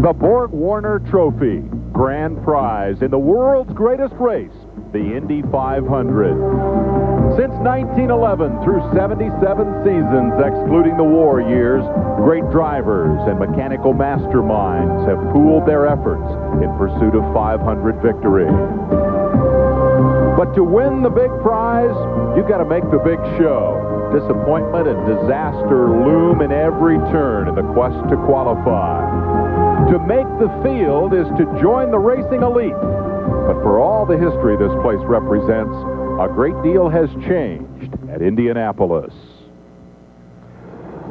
The Borg Warner Trophy, grand prize in the world's greatest race, the Indy 500. Since 1911 through 77 seasons, excluding the war years, great drivers and mechanical masterminds have pooled their efforts in pursuit of 500 victory. But to win the big prize, you've got to make the big show. Disappointment and disaster loom in every turn in the quest to qualify. To make the field is to join the racing elite. But for all the history this place represents, a great deal has changed at Indianapolis.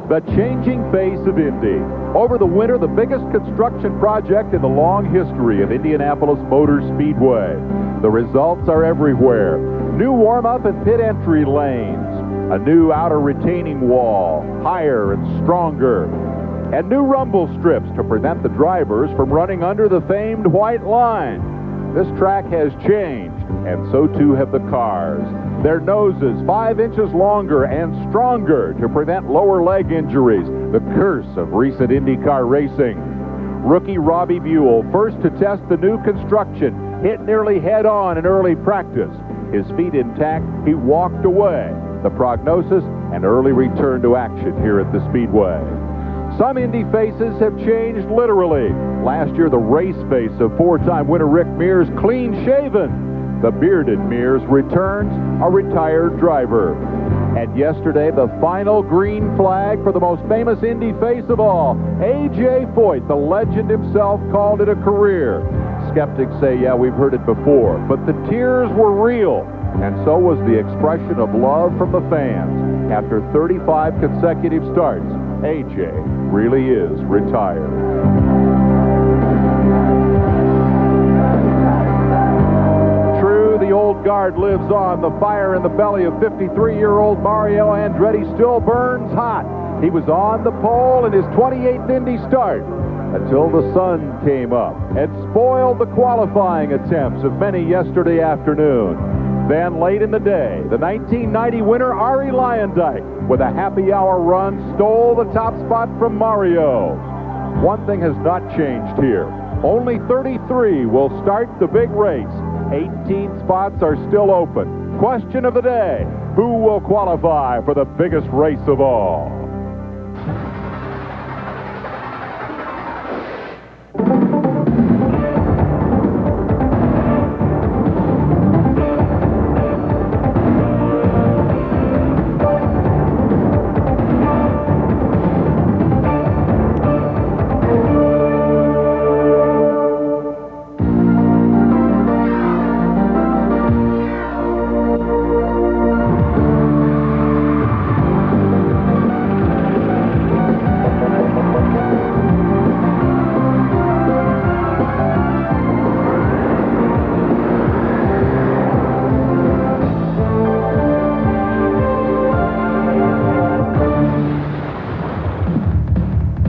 The changing face of Indy. Over the winter, the biggest construction project in the long history of Indianapolis Motor Speedway. The results are everywhere. New warm-up and pit entry lanes. A new outer retaining wall, higher and stronger. And new rumble strips to prevent the drivers from running under the famed white line. This track has changed, and so too have the cars. Their noses 5 inches longer and stronger to prevent lower leg injuries, the curse of recent IndyCar racing. Rookie Robbie Buell, first to test the new construction, hit nearly head-on in early practice. His feet intact, he walked away. The prognosis, an early return to action here at the Speedway. Some Indy faces have changed literally. Last year, the race face of 4-time winner Rick Mears, clean-shaven. The bearded Mears returns a retired driver. And yesterday, the final green flag for the most famous Indy face of all. A.J. Foyt, the legend himself, called it a career. Skeptics say, yeah, we've heard it before. But the tears were real. And so was the expression of love from the fans. After 35 consecutive starts, A.J. really is retired. True, the old guard lives on. The fire in the belly of 53-year-old Mario Andretti still burns hot. He was on the pole in his 28th Indy start until the sun came up and spoiled the qualifying attempts of many yesterday afternoon. Then late in the day, the 1990 winner Arie Luyendyk, with a happy hour run, stole the top spot from Mario. One thing has not changed here. Only 33 will start the big race. 18 spots are still open. Question of the day, who will qualify for the biggest race of all?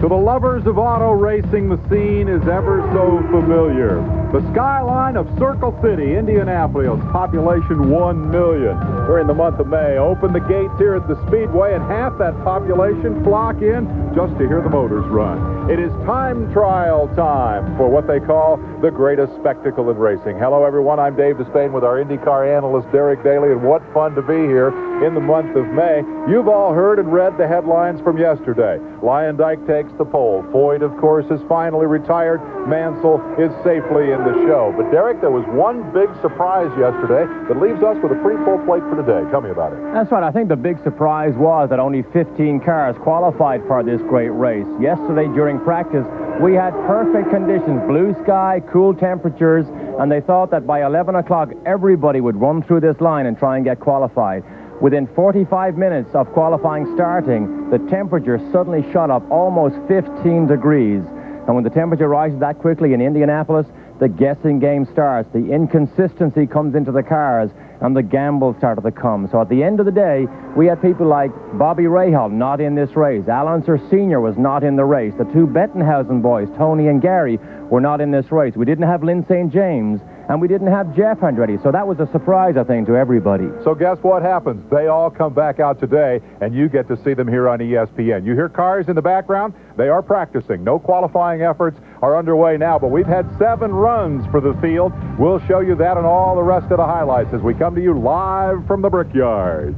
To the lovers of auto racing, the scene is ever so familiar. The skyline of Circle City, Indianapolis, population 1 million. During the month of May, open the gates here at the Speedway, and half that population flock in just to hear the motors run. It is time trial time for what they call the greatest spectacle in racing. Hello, everyone. I'm Dave Despain with our IndyCar analyst, Derek Daly, and what fun to be here in the month of May. You've all heard and read the headlines from yesterday. Luyendyk takes the pole. Foyt, of course, is finally retired. Mansell is safely in the show. But, Derek, there was one big surprise yesterday that leaves us with a pretty full plate for today. Tell me about it. That's right. I think the big surprise was that only 15 cars qualified for this great race. Yesterday, during practice, we had perfect conditions, blue sky, cool temperatures, and they thought that by 11 o'clock, everybody would run through this line and try and get qualified. Within 45 minutes of qualifying starting, the temperature suddenly shot up almost 15 degrees. And when the temperature rises that quickly in Indianapolis, the guessing game starts. The inconsistency comes into the cars, and the gambles started to come. So at the end of the day, we had people like Bobby Rahal not in this race. Al Unser Sr. was not in the race. The two Bettenhausen boys, Tony and Gary, were not in this race. We didn't have Lynn St. James, and we didn't have Jeff Andretti. So that was a surprise, I think, to everybody. So guess what happens? They all come back out today, and you get to see them here on ESPN. You hear cars in the background? They are practicing. No qualifying efforts are underway now, but we've had 7 runs for the field. We'll show you that and all the rest of the highlights as we come to you live from the Brickyard.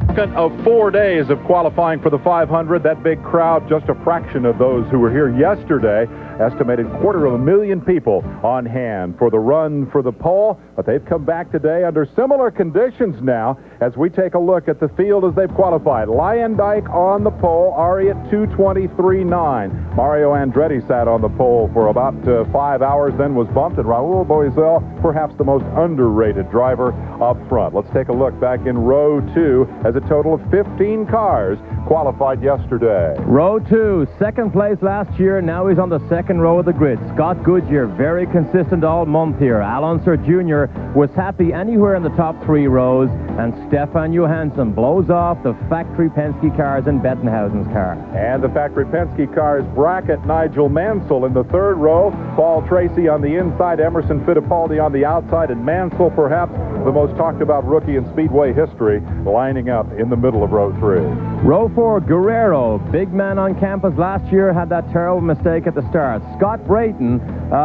Second of 4 days of qualifying for the 500. That big crowd, just a fraction of those who were here yesterday. Estimated 250,000 people on hand for the run for the pole, but they've come back today under similar conditions now as we take a look at the field as they've qualified. Lyondike on the pole, Ari at 2:23.9. Mario Andretti sat on the pole for about 5 hours, then was bumped, and Raul Boesel, perhaps the most underrated driver up front. Let's take a look back in row 2 as a total of 15 cars qualified yesterday. Row 2, second place last year. Now he's on the second row of the grid. Scott Goodyear, very consistent all month here. Al Unser Jr. was happy anywhere in the top 3 rows, and Stefan Johansson blows off the factory Penske cars in Bettenhausen's car. And the factory Penske cars bracket Nigel Mansell in the 3rd row, Paul Tracy on the inside, Emerson Fittipaldi on the outside, and Mansell, perhaps the most talked about rookie in Speedway history, lining up in the middle of row 3. Row 4, Guerrero, big man on campus last year, had that terrible mistake at the start. Scott Brayton,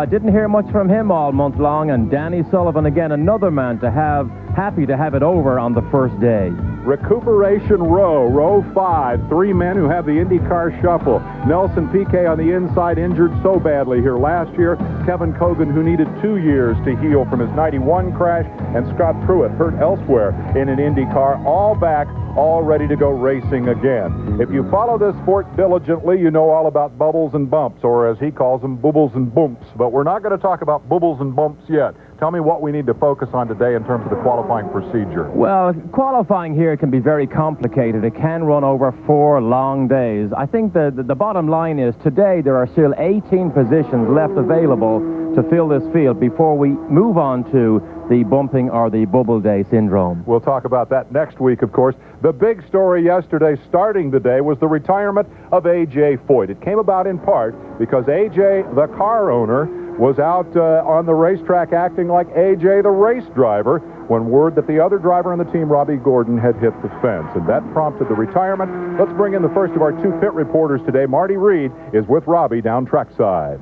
didn't hear much from him all month long, and Danny Sullivan, again, another man to have, happy to have it over on the first day. Recuperation row, row 5, 3 men who have the IndyCar shuffle. Nelson Piquet on the inside, injured so badly here last year. Kevin Cogan, who needed 2 years to heal from his 91 crash, and Scott Pruitt hurt elsewhere in an IndyCar, all back, all ready to go racing again. If you follow this sport diligently, you know all about bubbles and bumps, or as he calls them, bubbles and bumps. But we're not going to talk about bubbles and bumps yet. Tell me what we need to focus on today in terms of the qualifying procedure. Well, qualifying here can be very complicated. It can run over 4 long days. I think the bottom line is today there are still 18 positions left available to fill this field before we move on to the bumping or the bubble day syndrome. We'll talk about that next week, of course. The big story yesterday, starting the day, was the retirement of A.J. Foyt. It came about in part because A.J., the car owner, was out on the racetrack acting like A.J., the race driver, when word that the other driver on the team, Robbie Gordon, had hit the fence. And that prompted the retirement. Let's bring in the first of our 2 pit reporters today. Marty Reed is with Robbie down trackside.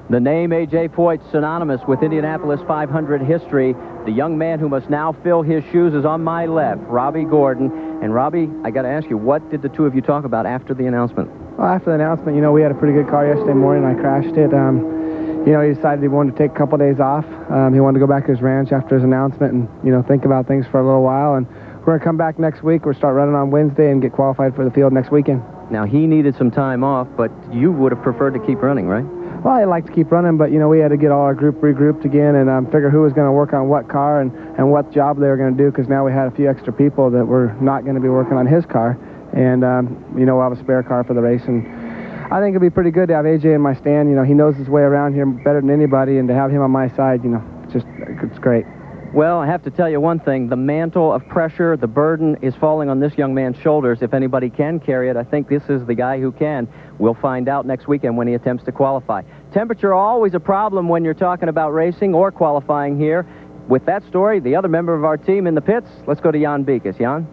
The name A.J. Foyt, synonymous with Indianapolis 500 history. The young man who must now fill his shoes is on my left, Robbie Gordon. And Robbie, I got to ask you, what did the 2 of you talk about after the announcement? Well, after the announcement, you know, we had a pretty good car yesterday morning. I crashed it. You know, he decided he wanted to take a couple days off. He wanted to go back to his ranch after his announcement and, you know, think about things for a little while. And we're going to come back next week. We'll start running on Wednesday and get qualified for the field next weekend. Now, he needed some time off, but you would have preferred to keep running, right? Well, I'd like to keep running, but, you know, we had to get all our group regrouped again and figure who was going to work on what car and what job they were going to do, because now we had a few extra people that were not going to be working on his car. And, you know, we'll have a spare car for the race. And I think it'll be pretty good to have A.J. in my stand. You know, he knows his way around here better than anybody, and to have him on my side, you know, it's great. Well, I have to tell you one thing. The mantle of pressure, the burden is falling on this young man's shoulders. If anybody can carry it, I think this is the guy who can. We'll find out next weekend when he attempts to qualify. Temperature always a problem when you're talking about racing or qualifying here. With that story, the other member of our team in the pits, let's go to Jan Beekes. Jan?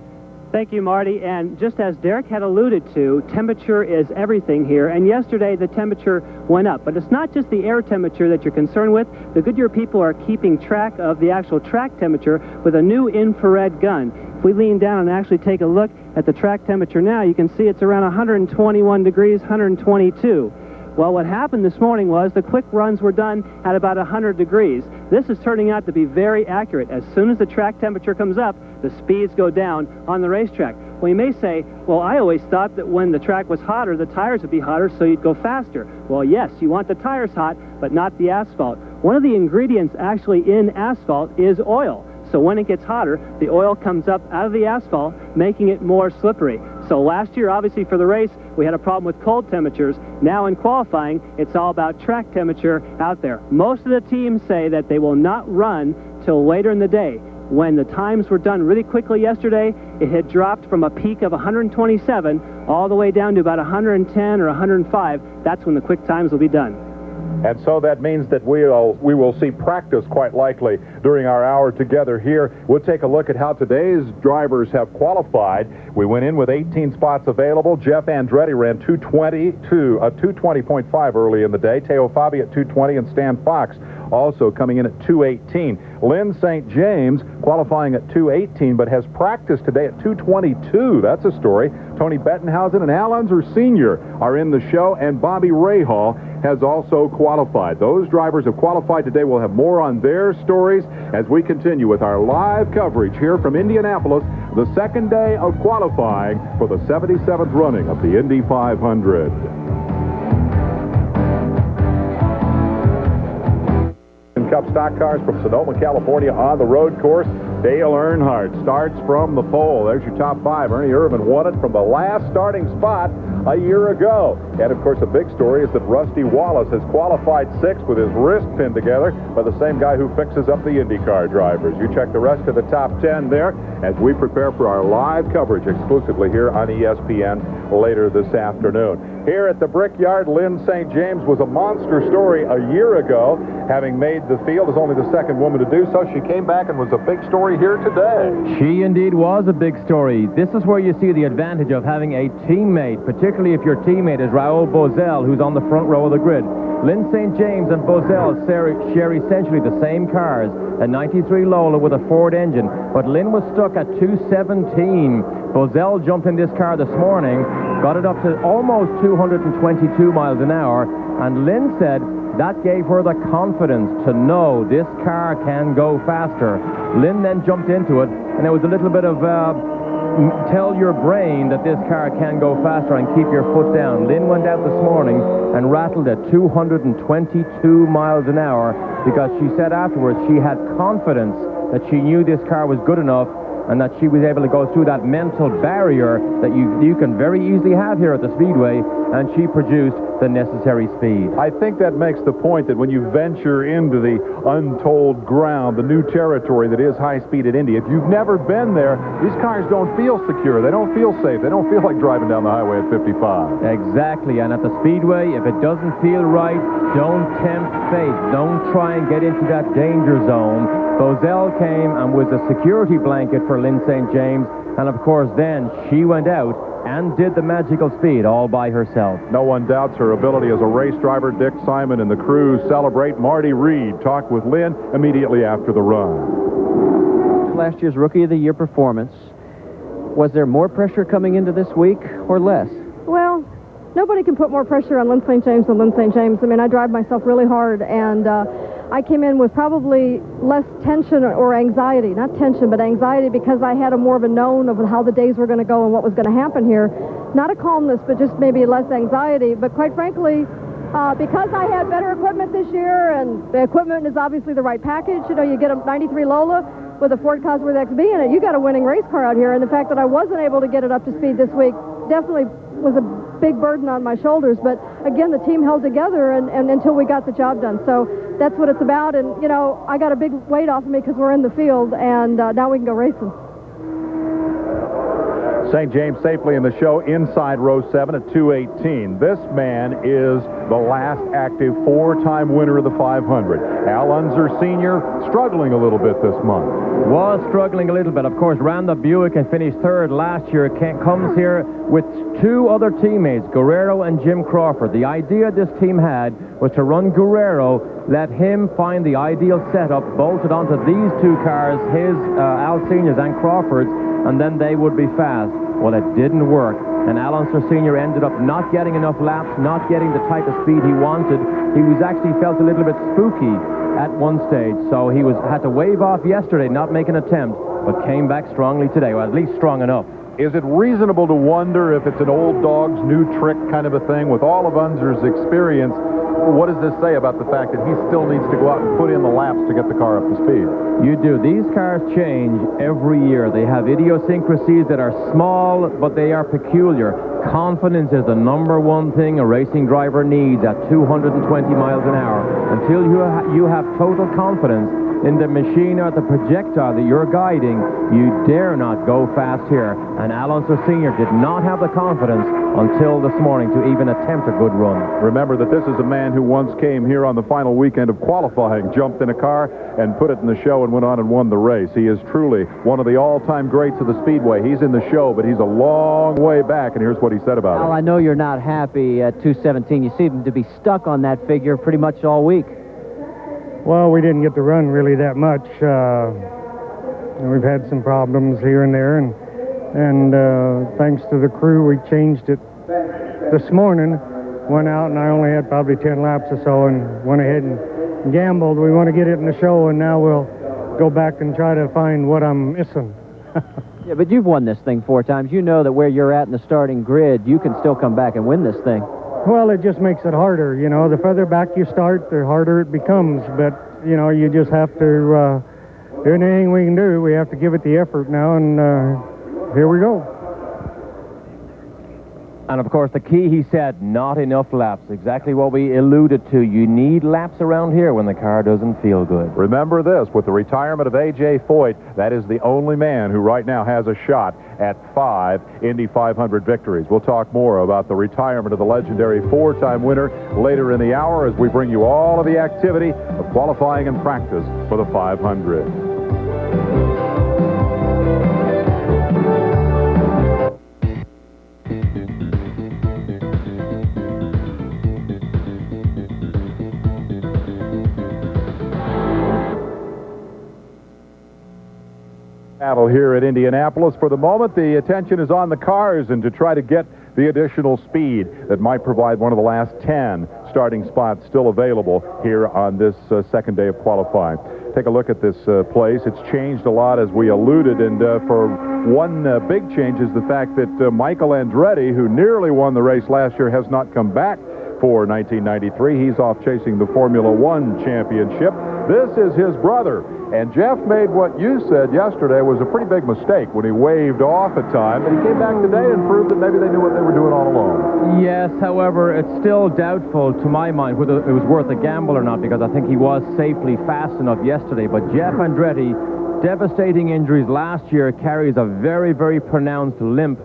Thank you, Marty. And just as Derek had alluded to, temperature is everything here. And yesterday, the temperature went up. But it's not just the air temperature that you're concerned with. The Goodyear people are keeping track of the actual track temperature with a new infrared gun. If we lean down and actually take a look at the track temperature now, you can see it's around 121 degrees, 122. Well, what happened this morning was the quick runs were done at about 100 degrees. This is turning out to be very accurate. As soon as the track temperature comes up, the speeds go down on the racetrack. Well, you may say, well, I always thought that when the track was hotter, the tires would be hotter, so you'd go faster. Well, yes, you want the tires hot, but not the asphalt. One of the ingredients actually in asphalt is oil. So when it gets hotter, the oil comes up out of the asphalt, making it more slippery. So last year, obviously, for the race, we had a problem with cold temperatures. Now in qualifying, it's all about track temperature out there. Most of the teams say that they will not run till later in the day. when the times were done really quickly yesterday, it had dropped from a peak of 127 all the way down to about 110 or 105. That's when the quick times will be done. And so that means that we will see practice quite likely during our hour together here. We'll take a look at how today's drivers have qualified. We went in with 18 spots available. Jeff Andretti ran 220.5 early in the day. Teo Fabi at 220 and Stan Fox also coming in at 218. Lynn St. James qualifying at 218, but has practiced today at 222. That's a story. Tony Bettenhausen and Al Unser Sr. are in the show, and Bobby Rahal has also qualified. Those drivers have qualified today. We'll have more on their stories as we continue with our live coverage here from Indianapolis, the second day of qualifying for the 77th running of the Indy 500. Cup stock cars from Sonoma, California on the road course. Dale Earnhardt starts from the pole. There's your top five. Ernie Irvan won it from the last starting spot a year ago. And, of course, a big story is that Rusty Wallace has qualified sixth with his wrist pinned together by the same guy who fixes up the IndyCar drivers. You check the rest of the top 10 there as we prepare for our live coverage exclusively here on ESPN later this afternoon. Here at the Brickyard, Lynn St. James was a monster story a year ago, having made the field as only the second woman to do so. She came back and was a big story here today. She indeed was a big story. This is where you see the advantage of having a teammate, particularly if your teammate is Raoul Boesel, who's on the front row of the grid. Lynn St. James and Boesel share essentially the same cars, a 93 Lola with a Ford engine, but Lynn was stuck at 217. Boesel jumped in this car this morning, got it up to almost 222 miles an hour, and Lynn said that gave her the confidence to know this car can go faster. Lynn then jumped into it, and there was a little bit of tell your brain that this car can go faster and keep your foot down. Lynn went out this morning and rattled at 222 miles an hour because she said afterwards she had confidence that she knew this car was good enough and that she was able to go through that mental barrier that you can very easily have here at the Speedway, and she produced the necessary speed. I think that makes the point that when you venture into the untold ground, the new territory that is high speed at Indy, if you've never been there, these cars don't feel secure. They don't feel safe. They don't feel like driving down the highway at 55. Exactly, and at the Speedway, if it doesn't feel right, don't tempt fate. Don't try and get into that danger zone. Boesel came and was a security blanket for Lynn St. James, and of course then she went out and did the magical speed all by herself. No one doubts her ability as a race driver. Dick Simon and the crew celebrate. Marty Reed talked with Lynn immediately after the run. Last year's Rookie of the Year performance. Was there more pressure coming into this week or less? Well, nobody can put more pressure on Lynn St. James than Lynn St. James. I mean, I drive myself really hard, and I came in with probably less tension or anxiety. Not tension, but anxiety, because I had more of a known of how the days were going to go and what was going to happen here. Not a calmness, but just maybe less anxiety. But quite frankly, because I had better equipment this year, and the equipment is obviously the right package. You know, you get a 93 Lola with a Ford Cosworth XB in it, you got a winning race car out here. And the fact that I wasn't able to get it up to speed this week definitely was a big burden on my shoulders. But again, the team held together and until we got the job done. So that's what it's about. And, you know, I got a big weight off of me because we're in the field, and now we can go racing. St. James safely in the show inside row 7 at 218. This man is the last active four-time winner of the 500. Al Unser Sr. struggling a little bit this month. Was struggling a little bit. Of course, ran the Buick and finished third last year. Comes here with two other teammates, Guerrero and Jim Crawford. The idea this team had was to run Guerrero, let him find the ideal setup, bolted onto these two cars, his Al Sr.'s and Crawford's, and then they would be fast. Well, it didn't work, and Al Unser Sr. ended up not getting enough laps, not getting the type of speed he wanted. He was actually felt a little bit spooky at one stage, so he had to wave off yesterday, not make an attempt, but came back strongly today, or at least strong enough. Is it reasonable to wonder if it's an old dog's new trick kind of a thing? With all of Unser's experience, what does this say about the fact that he still needs to go out and put in the laps to get the car up to speed? You do. These cars change every year. They have idiosyncrasies that are small, but they are peculiar. Confidence is the number one thing a racing driver needs at 220 miles an hour. Until you have total confidence, in the machine or the projectile that you're guiding, you dare not go fast here. And Alonso Sr. did not have the confidence until this morning to even attempt a good run. Remember that this is a man who once came here on the final weekend of qualifying, jumped in a car and put it in the show and went on and won the race. He is truly one of the all-time greats of the Speedway. He's in the show, but he's a long way back, and here's what he said about it. Well, I know you're not happy at 217. You seem to be stuck on that figure pretty much all week. Well, we didn't get to run really that much. We've had some problems here and there, and thanks to the crew, we changed it this morning. Went out, and I only had probably 10 laps or so, and went ahead and gambled. We want to get it in the show, and now we'll go back and try to find what I'm missing. Yeah, but you've won this thing 4 times. You know that where you're at in the starting grid, you can still come back and win this thing. Well, it just makes it harder. You know, the further back you start, the harder it becomes. But, you know, you just have to do anything we can do. We have to give it the effort now, and here we go. And, of course, the key, he said, not enough laps. Exactly what we alluded to. You need laps around here when the car doesn't feel good. Remember this, with the retirement of A.J. Foyt, that is the only man who right now has a shot at 5 Indy 500 victories. We'll talk more about the retirement of the legendary 4-time winner later in the hour as we bring you all of the activity of qualifying and practice for the 500. Battle here at Indianapolis. For the moment, the attention is on the cars and to try to get the additional speed that might provide one of the last 10 starting spots still available here on this second day of qualifying. Take a look at this place. It's changed a lot, as we alluded, and for one big change is the fact that Michael Andretti, who nearly won the race last year, has not come back for 1993. He's off chasing the Formula One championship. This is his brother. And Jeff made what you said yesterday was a pretty big mistake when he waved off at time, but he came back today and proved that maybe they knew what they were doing all along. Yes, however, it's still doubtful to my mind whether it was worth a gamble or not, because I think he was safely fast enough yesterday. But Jeff Andretti, devastating injuries last year, carries a very, very pronounced limp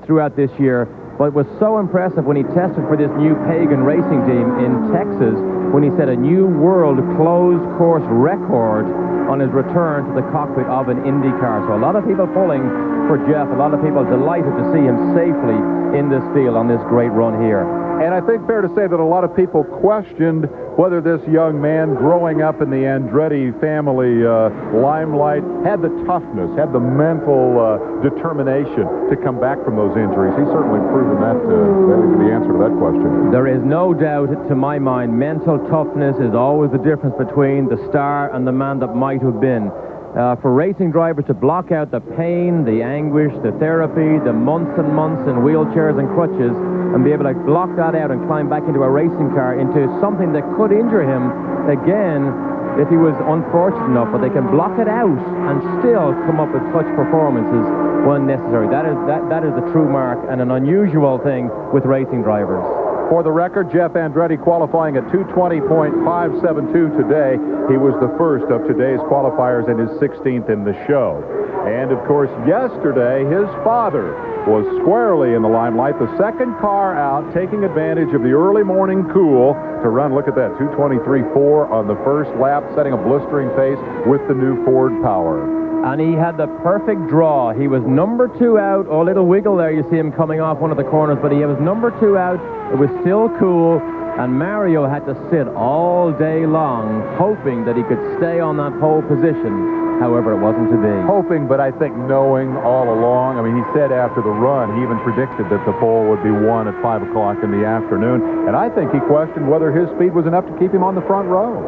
throughout this year. But it was so impressive when he tested for this new Pagan racing team in Texas, when he set a new world closed course record on his return to the cockpit of an Indy car. So a lot of people pulling for Jeff, a lot of people delighted to see him safely in this field on this great run here. And I think fair to say that a lot of people questioned whether this young man growing up in the Andretti family limelight had the toughness, had the mental determination to come back from those injuries. He's certainly proven that to the answer to that question. There is no doubt, to my mind, mental toughness is always the difference between the star and the man that might have been. For racing drivers to block out the pain, the anguish, the therapy, the months and months in wheelchairs and crutches, and be able to block that out and climb back into a racing car, into something that could injure him again if he was unfortunate enough, but they can block it out and still come up with such performances when necessary. That is the true mark and an unusual thing with racing drivers. For the record, Jeff Andretti qualifying at 2:20.572 today. He was the first of today's qualifiers and his 16th in the show. And, of course, yesterday, his father was squarely in the limelight. The second car out, taking advantage of the early morning cool to run, look at that, 2:23.4 on the first lap, setting a blistering pace with the new Ford Power. And he had the perfect draw. He was number 2 out. Oh, a little wiggle there. You see him coming off one of the corners, but he was number 2 out. It was still cool, and Mario had to sit all day long hoping that he could stay on that pole position. However, it wasn't to be. Hoping, but I think knowing all along. I mean, he said after the run, he even predicted that the pole would be won at 5 o'clock in the afternoon, and I think he questioned whether his speed was enough to keep him on the front row.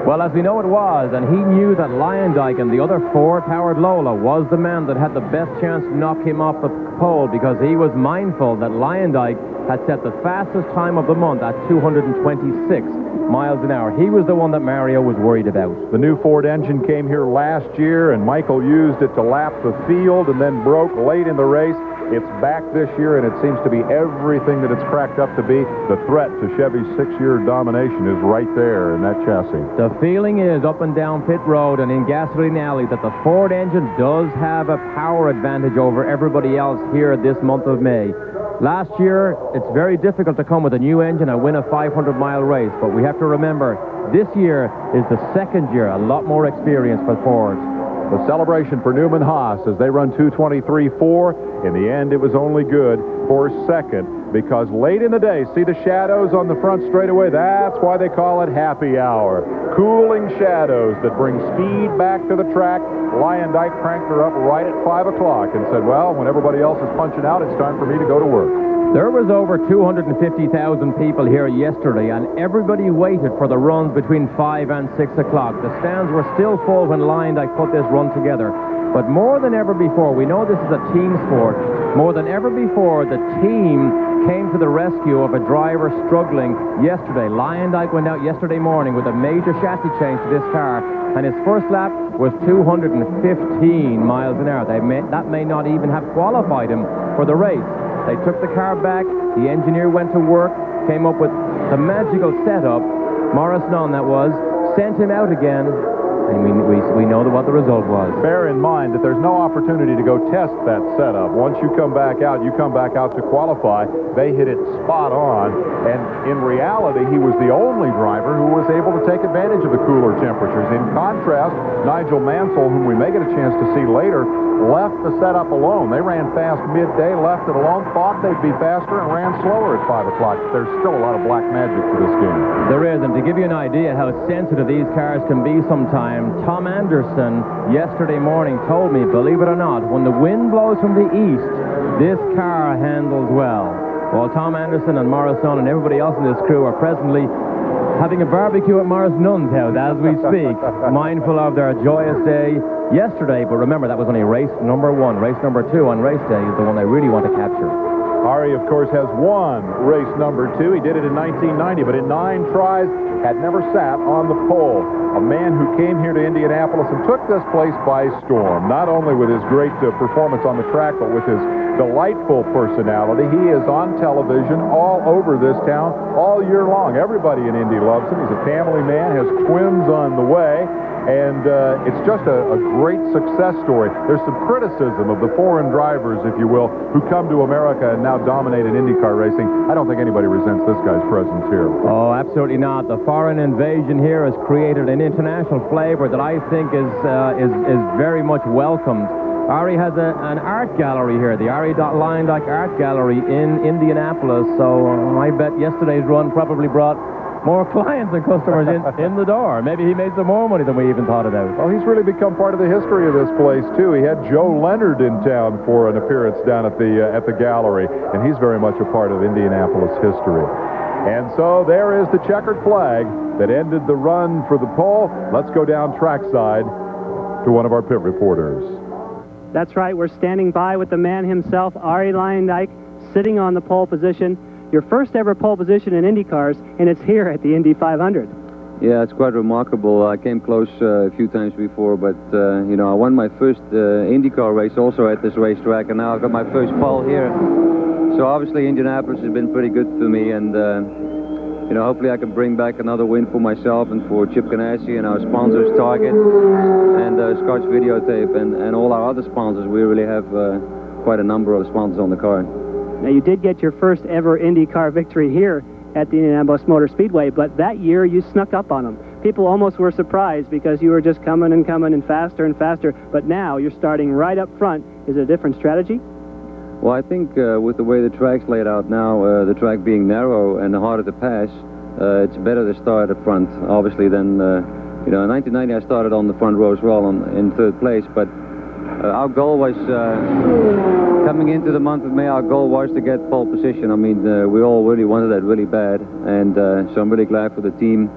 Well, as we know it was, and he knew that Lyondike and the other Ford-powered Lola was the man that had the best chance to knock him off the pole, because he was mindful that Lyondike had set the fastest time of the month at 226 miles an hour. He was the one that Mario was worried about. The new Ford engine came here last year, and Michael used it to lap the field and then broke late in the race. It's back this year, and it seems to be everything that it's cracked up to be. The threat to Chevy's 6-year domination is right there in that chassis. The feeling is up and down pit road and in Gasoline Alley that the Ford engine does have a power advantage over everybody else here this month of May. Last year, it's very difficult to come with a new engine and win a 500-mile race, but we have to remember, this year is the second year, a lot more experience for Ford. The celebration for Newman Haas as they run 2:23.4. In the end, it was only good for second because late in the day, see the shadows on the front straightaway? That's why they call it happy hour. Cooling shadows that bring speed back to the track. Lyondike cranked her up right at 5 o'clock and said, well, when everybody else is punching out, it's time for me to go to work. There was over 250,000 people here yesterday, and everybody waited for the runs between 5 and 6 o'clock. The stands were still full when Lyondike put this run together. But more than ever before, we know this is a team sport, more than ever before, the team came to the rescue of a driver struggling yesterday. Lyondike went out yesterday morning with a major chassis change to this car, and his first lap was 215 miles an hour. That may not even have qualified him for the race. They took the car back, the engineer went to work, came up with the magical setup, Morris Nunn that was, sent him out again, and we know what the result was. Bear in mind that there's no opportunity to go test that setup. Once you come back out to qualify. They hit it spot on, and in reality, he was the only driver who was able to take advantage of the cooler temperatures. In contrast, Nigel Mansell, whom we may get a chance to see later, left the setup alone. They ran fast midday, left it alone, thought they'd be faster, and ran slower at 5 o'clock. There's still a lot of black magic to this game. There is, and to give you an idea how sensitive these cars can be sometimes, Tom Anderson yesterday morning told me, believe it or not, when the wind blows from the east, this car handles well. Well, Tom Anderson and Morris Nunn and everybody else in this crew are presently having a barbecue at Morris Nunn's house as we speak, mindful of their joyous day yesterday. But remember, that was only race number 1. Race number 2 on race day is the one they really want to capture. Ari, of course, has won race number 2. He did it in 1990, but in 9 tries, had never sat on the pole. A man who came here to Indianapolis and took this place by storm, not only with his great performance on the track, but with his delightful personality. He is on television all over this town all year long. Everybody in Indy loves him. He's a family man, has twins on the way, and it's just a great success story. There's some criticism of the foreign drivers, if you will, who come to America and now dominate in IndyCar racing. I don't think anybody resents this guy's presence here. Oh, absolutely not. The foreign invasion here has created an international flavor that I think is very much welcomed. Ari has an art gallery here, the Ari.Lyondike Art Gallery in Indianapolis, so I bet yesterday's run probably brought more clients and customers in the door. Maybe he made some more money than we even thought about. Well, he's really become part of the history of this place, too. He had Joe Leonard in town for an appearance down at the gallery, and he's very much a part of Indianapolis history. And so there is the checkered flag that ended the run for the pole. Let's go down trackside to one of our pit reporters. That's right. We're standing by with the man himself, Ari Lyondike, sitting on the pole position. Your first ever pole position in Indy cars, and it's here at the Indy 500. Yeah, it's quite remarkable. I came close a few times before, but, you know, I won my first IndyCar race also at this racetrack, and now I've got my first pole here. So obviously Indianapolis has been pretty good for me, and, you know, hopefully I can bring back another win for myself and for Chip Ganassi and our sponsors, Target and Scotch Videotape, and all our other sponsors. We really have quite a number of sponsors on the car. Now, you did get your first ever IndyCar victory here at the Indianapolis Motor Speedway, but that year you snuck up on them. People almost were surprised because you were just coming and faster, but now you're starting right up front. Is it a different strategy? Well, I think with the way the track's laid out now, the track being narrow and harder to pass, it's better to start up front, obviously, than, you know, in 1990 I started on the front row as well in 3rd place, but our goal was, coming into the month of May, our goal was to get pole position. I mean, we all really wanted that really bad, and so I'm really glad for the team.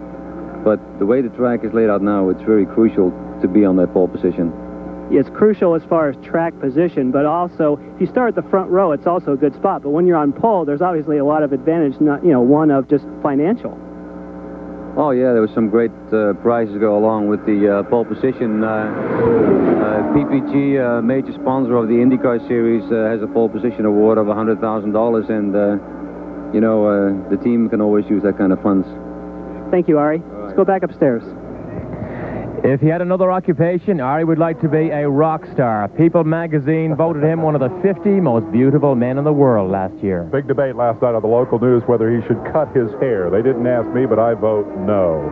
But the way the track is laid out now, it's very crucial to be on that pole position. It's crucial as far as track position, but also, if you start at the front row, it's also a good spot. But when you're on pole, there's obviously a lot of advantage, not, you know, one of just financial. Oh, yeah, there was some great prizes go along with the pole position. PPG, major sponsor of the IndyCar Series, has a pole position award of $100,000, and, you know, the team can always use that kind of funds. Thank you, Ari. Let's go back upstairs. If he had another occupation, Ari would like to be a rock star. People magazine voted him one of the 50 most beautiful men in the world last year. Big debate last night on the local news whether he should cut his hair. They didn't ask me, but I vote no.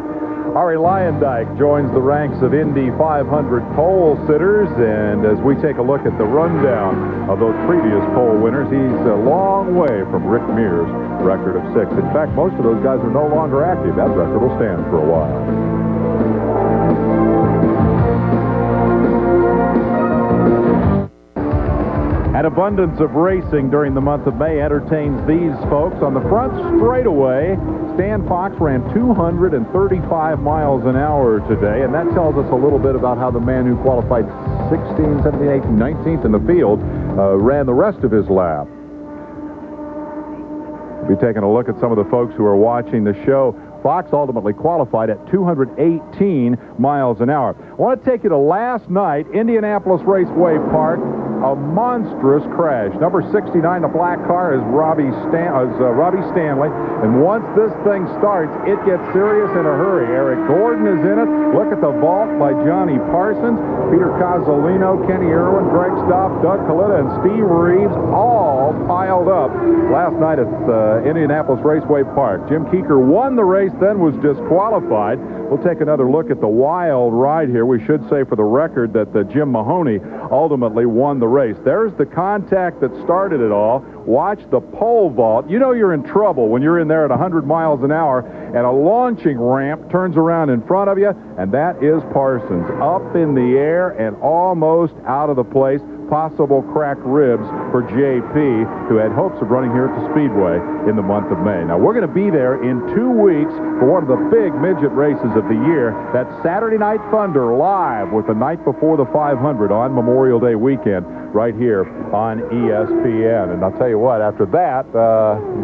Ari Lyondike joins the ranks of Indy 500 pole sitters, and as we take a look at the rundown of those previous pole winners, he's a long way from Rick Mears' record of 6. In fact, most of those guys are no longer active. That record will stand for a while. An abundance of racing during the month of May entertains these folks. On the front straightaway, Stan Fox ran 235 miles an hour today, and that tells us a little bit about how the man who qualified 16th, 17th, 18th, 19th in the field ran the rest of his lap. We'll be taking a look at some of the folks who are watching the show. Fox ultimately qualified at 218 miles an hour. I want to take you to last night, Indianapolis Raceway Park. A monstrous crash. Number 69, the black car, is Robbie Stanley. And once this thing starts, it gets serious in a hurry. Eric Gordon is in it. Look at the vault by Johnny Parsons, Peter Cozzolino, Kenny Irwin, Greg Stoff, Doug Coletta, and Steve Reeves, all piled up last night at Indianapolis Raceway Park. Jim Keeker won the race, then was disqualified. We'll take another look at the wild ride here. We should say for the record that Jim Mahoney ultimately won the race. There's the contact that started it all. Watch the pole vault. You know you're in trouble when you're in there at 100 miles an hour and a launching ramp turns around in front of you, and that is Parsons. Up in the air and almost out of the place. Possible cracked ribs for JP, who had hopes of running here at the Speedway in the month of May. Now, we're going to be there in 2 weeks for one of the big midget races of the year. That's Saturday Night Thunder live with the night before the 500 on Memorial Day weekend right here on ESPN. And I'll tell you what, after that,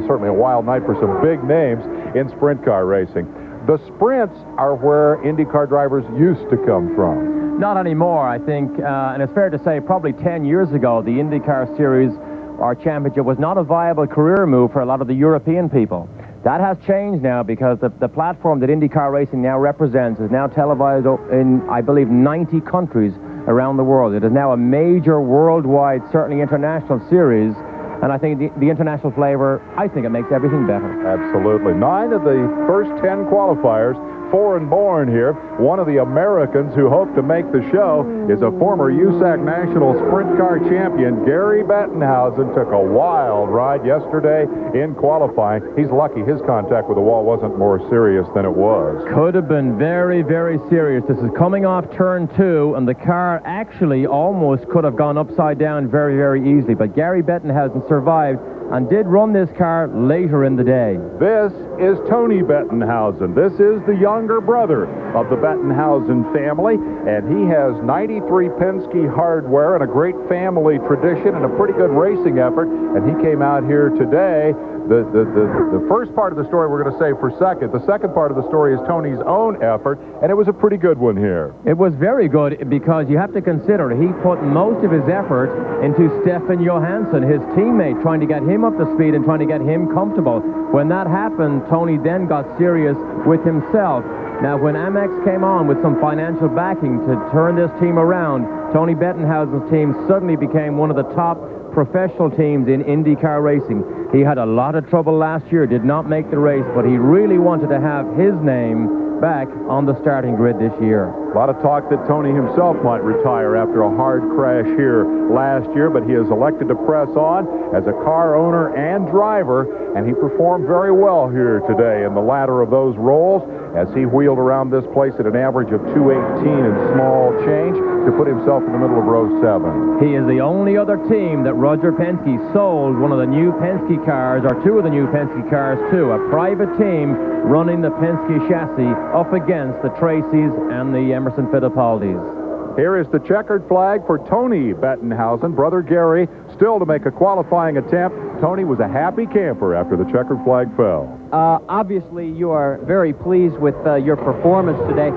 certainly a wild night for some big names in sprint car racing. The sprints are where IndyCar drivers used to come from. Not anymore, I think, and it's fair to say probably 10 years ago, the IndyCar Series, our championship, was not a viable career move for a lot of the European people. That has changed now because the platform that IndyCar racing now represents is now televised in, I believe, 90 countries around the world. It is now a major worldwide, certainly international series, and I think the international flavor, I think it makes everything better. Absolutely. 9 of the first 10 qualifiers, foreign-born here. One of the Americans who hope to make the show is a former USAC National Sprint Car champion. Gary Bettenhausen took a wild ride yesterday in qualifying. He's lucky his contact with the wall wasn't more serious than it was. Could have been very, very serious. This is coming off turn 2, and the car actually almost could have gone upside down very, very easily. But Gary Bettenhausen survived and did run this car later in the day. This is Tony Bettenhausen. This is the younger brother of the Bettenhausen family, and he has 93 Penske hardware and a great family tradition and a pretty good racing effort, and he came out here today. The first part of the story we're going to save for second. The second part of the story is Tony's own effort, and it was a pretty good one here. It was very good because you have to consider he put most of his effort into Stefan Johansson, his teammate, trying to get him up to speed and trying to get him comfortable. When that happened, Tony then got serious with himself. Now, when Amex came on with some financial backing to turn this team around, Tony Bettenhausen's team suddenly became one of the top professional teams in IndyCar racing. He had a lot of trouble last year, did not make the race, but he really wanted to have his name back on the starting grid this year. A lot of talk that Tony himself might retire after a hard crash here last year, but he has elected to press on as a car owner and driver, and he performed very well here today in the latter of those roles as he wheeled around this place at an average of 218 and small change to put himself in the middle of row 7. He is the only other team that Roger Penske sold one of the new Penske cars, or 2 of the new Penske cars to, a private team running the Penske chassis up against the Tracys and the Emerson Fittipaldis. Here is the checkered flag for Tony Bettenhausen. Brother Gary still to make a qualifying attempt. Tony was a happy camper after the checkered flag fell. Obviously, you are very pleased with your performance today.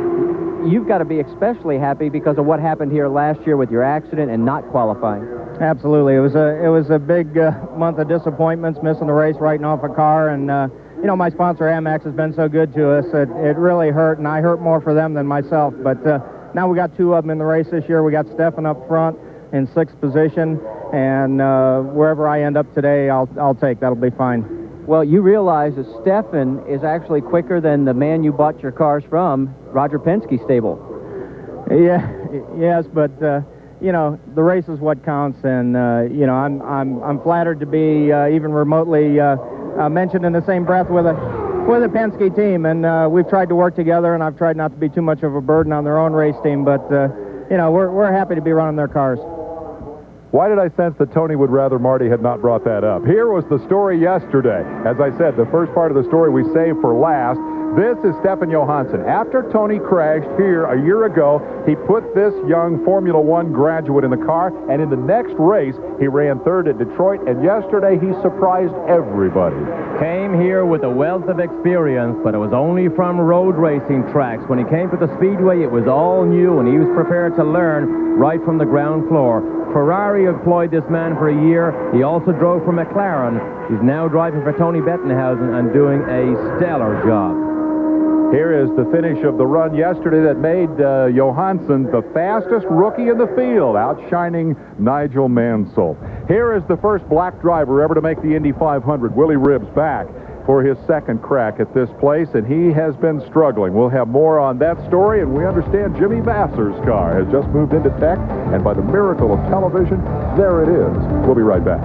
You've got to be especially happy because of what happened here last year with your accident and not qualifying. Absolutely. It was a big month of disappointments, missing the race, writing off a car, and you know, my sponsor Amex has been so good to us. It really hurt, and I hurt more for them than myself. But now we got two of them in the race this year. We got Stefan up front in 6th position, and wherever I end up today, I'll take. That'll be fine. Well, you realize that Stefan is actually quicker than the man you bought your cars from, Roger Penske stable. Yeah, yes, but you know, the race is what counts, and you know, I'm flattered to be even remotely mentioned in the same breath with a Penske team, and we've tried to work together, and I've tried not to be too much of a burden on their own race team, but you know, we're happy to be running their cars. Why did I sense that Tony would rather Marty had not brought that up? Here was the story yesterday. As I said, the first part of the story we saved for last. This is Stefan Johansson. After Tony crashed here a year ago, he put this young Formula One graduate in the car, and in the next race, he ran 3rd at Detroit, and yesterday he surprised everybody. Came here with a wealth of experience, but it was only from road racing tracks. When he came to the Speedway, it was all new, and he was prepared to learn right from the ground floor. Ferrari employed this man for a year. He also drove for McLaren. He's now driving for Tony Bettenhausen and doing a stellar job. Here is the finish of the run yesterday that made Johansson the fastest rookie in the field, outshining Nigel Mansell. Here is the first black driver ever to make the Indy 500, Willie Ribbs, back for his 2nd crack at this place, and he has been struggling. We'll have more on that story, and we understand Jimmy Vasser's car has just moved into tech, and by the miracle of television, there it is. We'll be right back.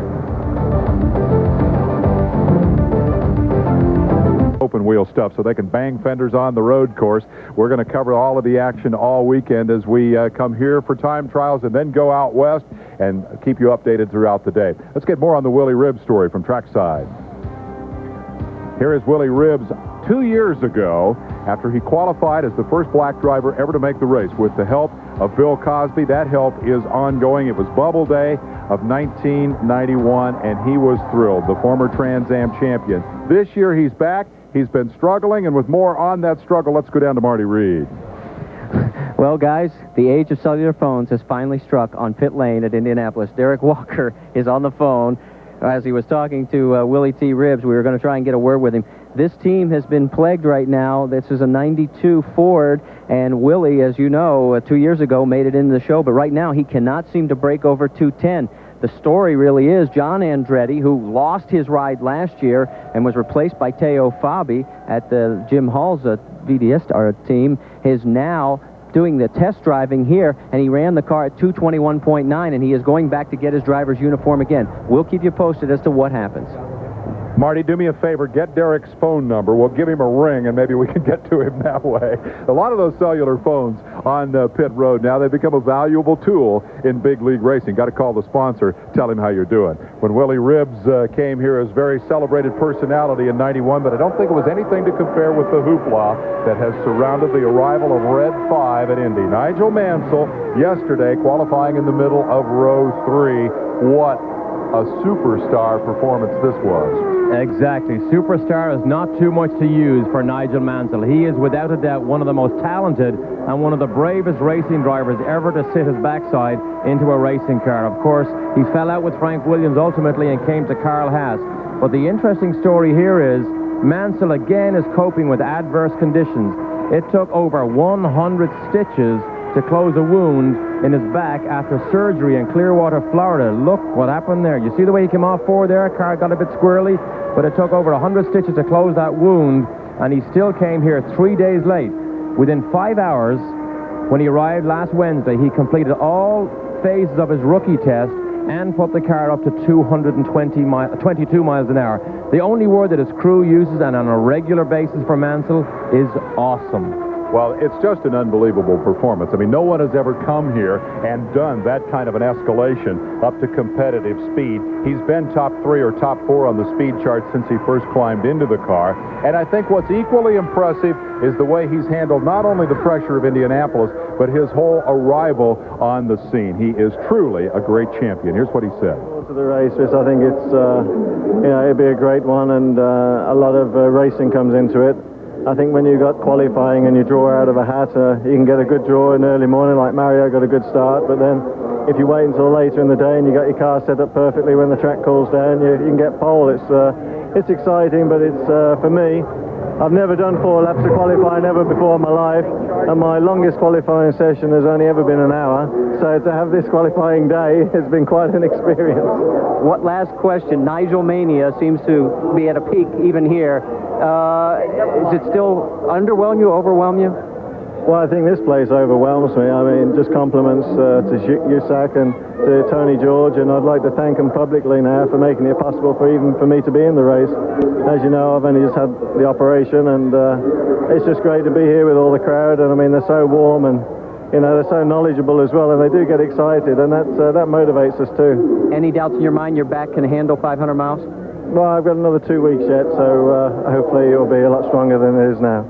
Open wheel stuff so they can bang fenders on the road course. We're going to cover all of the action all weekend as we come here for time trials and then go out west and keep you updated throughout the day. Let's get more on the Willie Ribbs story from trackside. Here is Willie Ribbs 2 years ago after he qualified as the first black driver ever to make the race with the help of Bill Cosby. That help is ongoing. It was Bubble Day of 1991, and he was thrilled, the former Trans Am champion. This year he's back. He's been struggling, and with more on that struggle, let's go down to Marty Reed. Well, guys, the age of cellular phones has finally struck on pit lane at Indianapolis. Derek Walker is on the phone. As he was talking to Willie T. Ribbs, we were going to try and get a word with him. This team has been plagued right now. This is a 92 Ford, and Willie, as you know, 2 years ago made it into the show, but right now he cannot seem to break over 210. The story really is John Andretti, who lost his ride last year and was replaced by Teo Fabi at the Jim Hall's VDS team, is now doing the test driving here, and he ran the car at 221.9, and he is going back to get his driver's uniform again. We'll keep you posted as to what happens. Marty, do me a favor, get Derek's phone number. We'll give him a ring, and maybe we can get to him that way. A lot of those cellular phones on pit road now, they've become a valuable tool in big league racing. Got to call the sponsor, tell him how you're doing. When Willie Ribbs came here as very celebrated personality in 91, but I don't think it was anything to compare with the hoopla that has surrounded the arrival of Red 5 at Indy. Nigel Mansell yesterday qualifying in the middle of row 3. What a superstar performance this was. Exactly. Superstar is not too much to use for Nigel Mansell. He is without a doubt one of the most talented and one of the bravest racing drivers ever to sit his backside into a racing car. Of course, he fell out with Frank Williams ultimately and came to Carl Haas. But the interesting story here is Mansell again is coping with adverse conditions. It took over 100 stitches to close a wound in his back after surgery in Clearwater, Florida. Look what happened there. You see the way he came off forward there? Car got a bit squirrely, but it took over 100 stitches to close that wound, and he still came here 3 days late. Within 5 hours, when he arrived last Wednesday, he completed all phases of his rookie test and put the car up to 22 miles an hour. The only word that his crew uses, and on a regular basis for Mansell, is awesome. Well, it's just an unbelievable performance. I mean, no one has ever come here and done that kind of an escalation up to competitive speed. He's been top 3 or top 4 on the speed chart since he first climbed into the car. And I think what's equally impressive is the way he's handled not only the pressure of Indianapolis, but his whole arrival on the scene. He is truly a great champion. Here's what he said. To the races, I think it's, it'd be a great one, and a lot of racing comes into it. I think when you got qualifying and you draw out of a hat, you can get a good draw in the early morning, like Mario got a good start, but then if you wait until later in the day and you got your car set up perfectly when the track cools down, you can get pole. It's exciting, but it's, for me, I've never done 4 laps of qualifying ever before in my life, and my longest qualifying session has only ever been an hour, so to have this qualifying day has been quite an experience. What last question? Nigel Mania seems to be at a peak even here. Is it still underwhelm you, overwhelm you? Well, I think this place overwhelms me. I mean, just compliments to USAC and to Tony George, and I'd like to thank them publicly now for making it possible for me to be in the race. As you know, I've only just had the operation, and it's just great to be here with all the crowd, and I mean, they're so warm, and they're so knowledgeable as well, and they do get excited, and that motivates us too. Any doubts in your mind your back can handle 500 miles? Well, I've got another 2 weeks yet, so hopefully it'll be a lot stronger than it is now.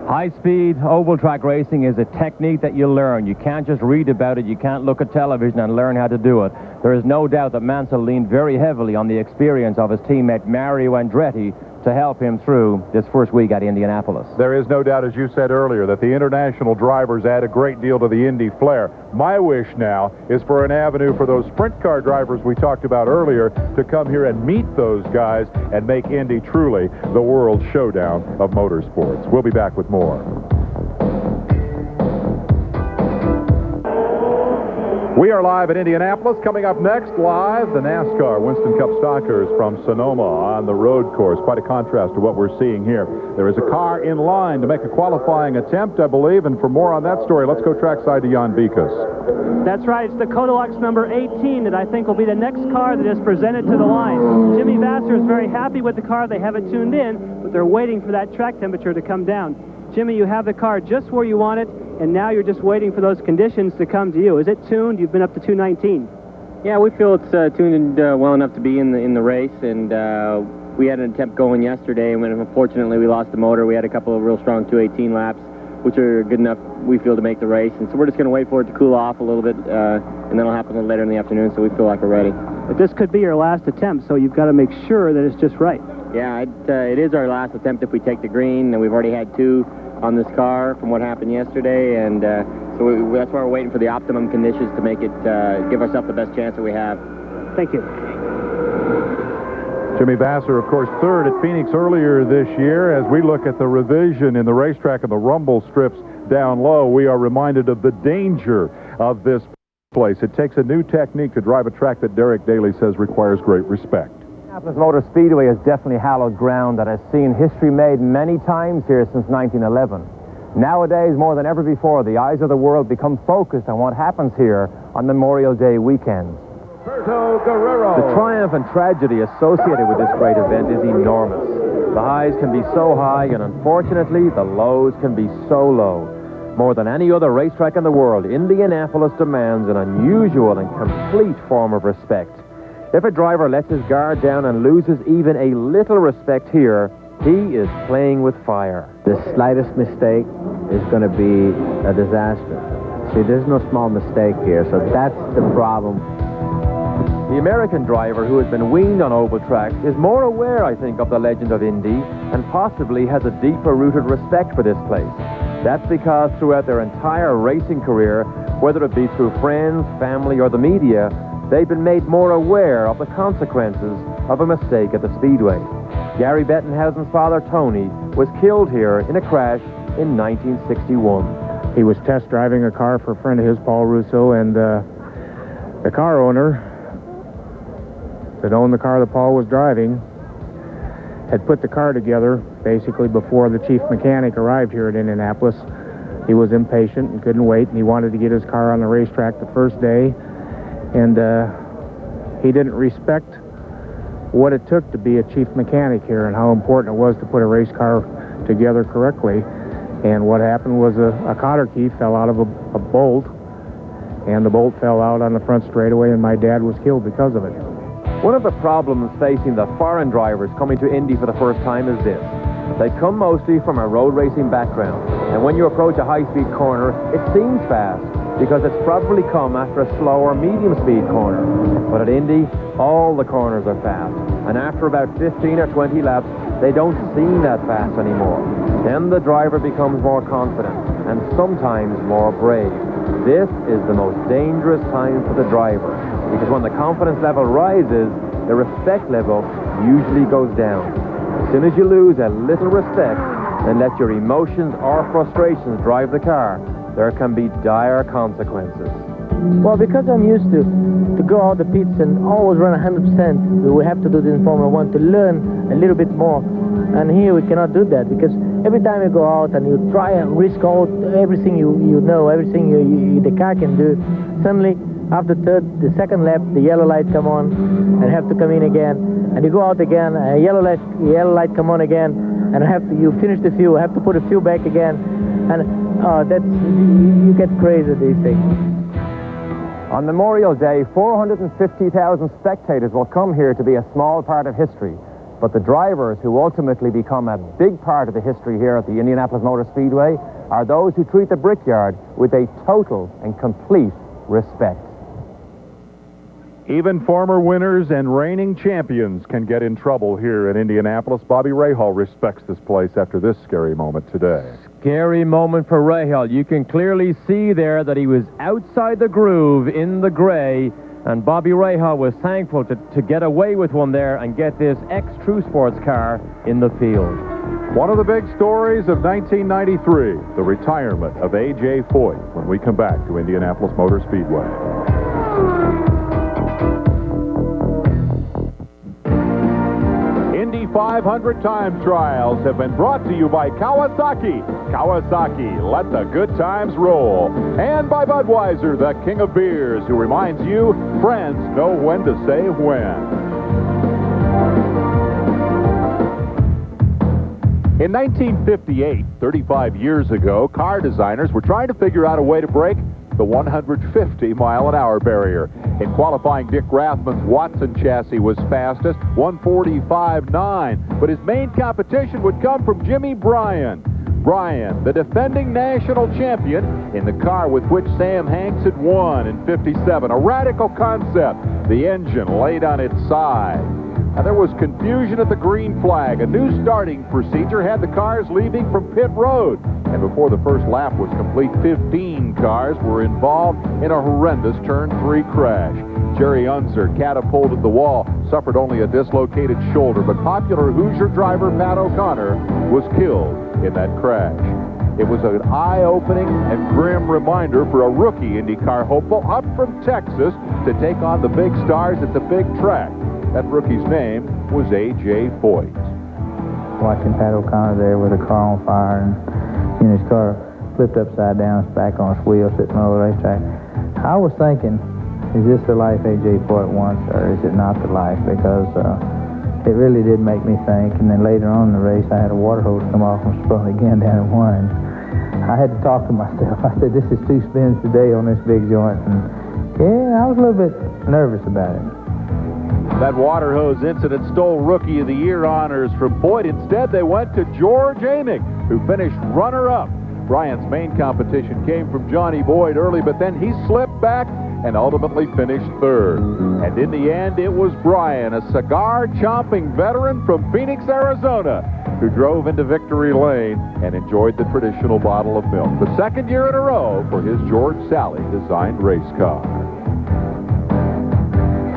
High-speed oval track racing is a technique that you learn. You can't just read about it. You can't look at television and learn how to do it. There is no doubt that Mansell leaned very heavily on the experience of his teammate Mario Andretti to help him through this first week at Indianapolis. There is no doubt, as you said earlier, that the international drivers add a great deal to the Indy flair. My wish now is for an avenue for those sprint car drivers we talked about earlier to come here and meet those guys and make Indy truly the world showdown of motorsports. We'll be back with more. We are live in Indianapolis. Coming up next, live, the NASCAR Winston Cup Stockers from Sonoma on the road course. Quite a contrast to what we're seeing here. There is a car in line to make a qualifying attempt, I believe, and for more on that story, let's go trackside to Jan Bikas. That's right. It's the Codilux number 18 that I think will be the next car that is presented to the line. Jimmy Vasser is very happy with the car. They have it tuned in, but they're waiting for that track temperature to come down. Jimmy, you have the car just where you want it, and now you're just waiting for those conditions to come to you. Is it tuned? You've been up to 219. Yeah, we feel it's tuned well enough to be in the race, and we had an attempt going yesterday, and when unfortunately we lost the motor, we had a couple of real strong 218 laps, which are good enough, we feel, to make the race. And so we're just going to wait for it to cool off a little bit, and then it'll happen a little later in the afternoon, so we feel like we're ready. But this could be your last attempt, so you've got to make sure that it's just right. Yeah, it is our last attempt if we take the green, and we've already had 2 on this car from what happened yesterday, and so that's why we're waiting for the optimum conditions to make it, give ourselves the best chance that we have. Thank you. Jimmy Vasser, of course, 3rd at Phoenix earlier this year. As we look at the revision in the racetrack and the rumble strips down low, we are reminded of the danger of this place. It takes a new technique to drive a track that Derek Daly says requires great respect. Indianapolis Motor Speedway is definitely hallowed ground that has seen history made many times here since 1911. Nowadays, more than ever before, the eyes of the world become focused on what happens here on Memorial Day weekend. The triumph and tragedy associated with this great event is enormous. The highs can be so high, and unfortunately, the lows can be so low. More than any other racetrack in the world, Indianapolis demands an unusual and complete form of respect. If a driver lets his guard down and loses even a little respect here, he is playing with fire. The slightest mistake is going to be a disaster. See, there's no small mistake here, so that's the problem. The American driver, who has been weaned on oval tracks, is more aware, I think, of the legend of Indy and possibly has a deeper-rooted respect for this place. That's because throughout their entire racing career, whether it be through friends, family, or the media, they've been made more aware of the consequences of a mistake at the Speedway. Gary Bettenhausen's father, Tony, was killed here in a crash in 1961. He was test driving a car for a friend of his, Paul Russo, and the car owner that owned the car that Paul was driving had put the car together basically before the chief mechanic arrived here at Indianapolis. He was impatient and couldn't wait, and he wanted to get his car on the racetrack the first day, and he didn't respect what it took to be a chief mechanic here and how important it was to put a race car together correctly. And what happened was a cotter key fell out of a bolt, and the bolt fell out on the front straightaway, and my dad was killed because of it. One of the problems facing the foreign drivers coming to Indy for the first time is this. They come mostly from a road racing background, and when you approach a high-speed corner, it seems fast because it's probably come after a slower medium-speed corner. But at Indy, all the corners are fast, and after about 15 or 20 laps, they don't seem that fast anymore. Then the driver becomes more confident and sometimes more brave. This is the most dangerous time for the driver, because when the confidence level rises, the respect level usually goes down. As soon as you lose a little respect and let your emotions or frustrations drive the car, there can be dire consequences. Well, because I'm used to go out the pits and always run 100%, we have to do this in Formula One to learn a little bit more. And here we cannot do that, because every time you go out and you try and risk all everything you know, everything the car can do, suddenly after the second lap, the yellow light come on and have to come in again, and you go out again, a yellow light come on again, and you finish the fuel, have to put the fuel back again, and you get crazy these things. On Memorial Day, 450,000 spectators will come here to be a small part of history. But the drivers who ultimately become a big part of the history here at the Indianapolis Motor Speedway are those who treat the Brickyard with a total and complete respect. Even former winners and reigning champions can get in trouble here in Indianapolis. Bobby Rahal respects this place after this scary moment today. Scary moment for Rahal. You can clearly see there that he was outside the groove in the gray, and Bobby Rahal was thankful to get away with one there and get this ex-True Sports car in the field. One of the big stories of 1993, the retirement of A.J. Foyt, when we come back to Indianapolis Motor Speedway. Indy 500 time trials have been brought to you by Kawasaki. Kawasaki, let the good times roll. And by Budweiser, the king of beers, who reminds you, friends know when to say when. In 1958, 35 years ago, car designers were trying to figure out a way to break the 150-mile-an-hour barrier. In qualifying, Dick Rathman's Watson chassis was fastest, 145.9, but his main competition would come from Jimmy Bryan. Bryan, the defending national champion, in the car with which Sam Hanks had won in '57. A radical concept, the engine laid on its side. Now, there was confusion at the green flag. A new starting procedure had the cars leaving from pit road. And before the first lap was complete, 15 cars were involved in a horrendous Turn 3 crash. Jerry Unser, catapulted the wall, suffered only a dislocated shoulder, but popular Hoosier driver Pat O'Connor was killed in that crash. It was an eye-opening and grim reminder for a rookie IndyCar hopeful up from Texas to take on the big stars at the big track. That rookie's name was A.J. Foyt. Watching Pat O'Connor there with a car on fire, and his car flipped upside down, it's back on its wheel, sitting on the racetrack. I was thinking, is this the life A.J. Foyt wants, or is it not the life? Because it really did make me think. And then later on in the race, I had a water hose come off and spun again down in one. I had to talk to myself. I said, this is 2 spins today on this big joint. And yeah, I was a little bit nervous about it. That water hose incident stole Rookie of the Year honors from Foyt. Instead, they went to George Amick, who finished runner-up. Bryan's main competition came from Johnny Boyd early, but then he slipped back and ultimately finished third. And in the end, it was Bryan, a cigar-chomping veteran from Phoenix, Arizona, who drove into victory lane and enjoyed the traditional bottle of milk. The second year in a row for his George Sally designed race car.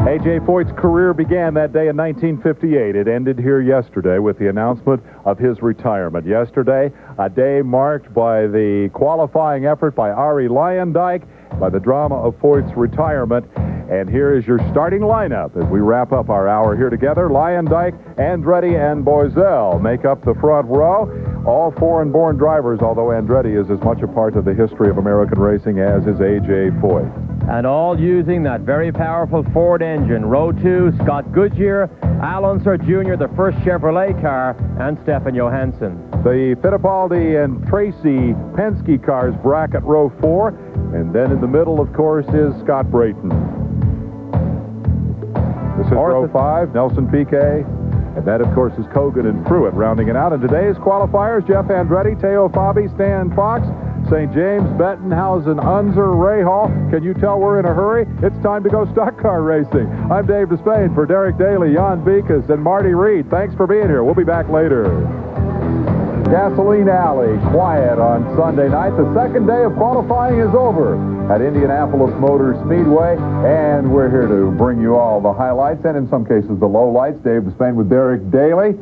A.J. Foyt's career began that day in 1958. It ended here yesterday with the announcement of his retirement. Yesterday, a day marked by the qualifying effort by Arie Luyendyk, by the drama of Foyt's retirement. And here is your starting lineup as we wrap up our hour here together. Luyendyk, Andretti, and Boiselle make up the front row. All foreign-born drivers, although Andretti is as much a part of the history of American racing as is A.J. Foyt. And all using that very powerful Ford engine. Row 2, Scott Goodyear, Al Unser Jr., the first Chevrolet car, and Stefan Johansson. The Fittipaldi and Tracy Penske cars bracket row 4. And then in the middle, of course, is Scott Brayton. This is row 5, Nelson Piquet. And that, of course, is Kogan and Pruitt rounding it out. And today's qualifiers, Jeff Andretti, Teo Fabi, Stan Fox, St. James, Bettenhausen, Unser, Rahal. Can you tell we're in a hurry? It's time to go stock car racing. I'm Dave Despain for Derek Daly, Jan Beekes, and Marty Reed. Thanks for being here. We'll be back later. Gasoline Alley, quiet on Sunday night. The second day of qualifying is over at Indianapolis Motor Speedway, and we're here to bring you all the highlights and in some cases the lowlights. Dave Despain with Derek Daly.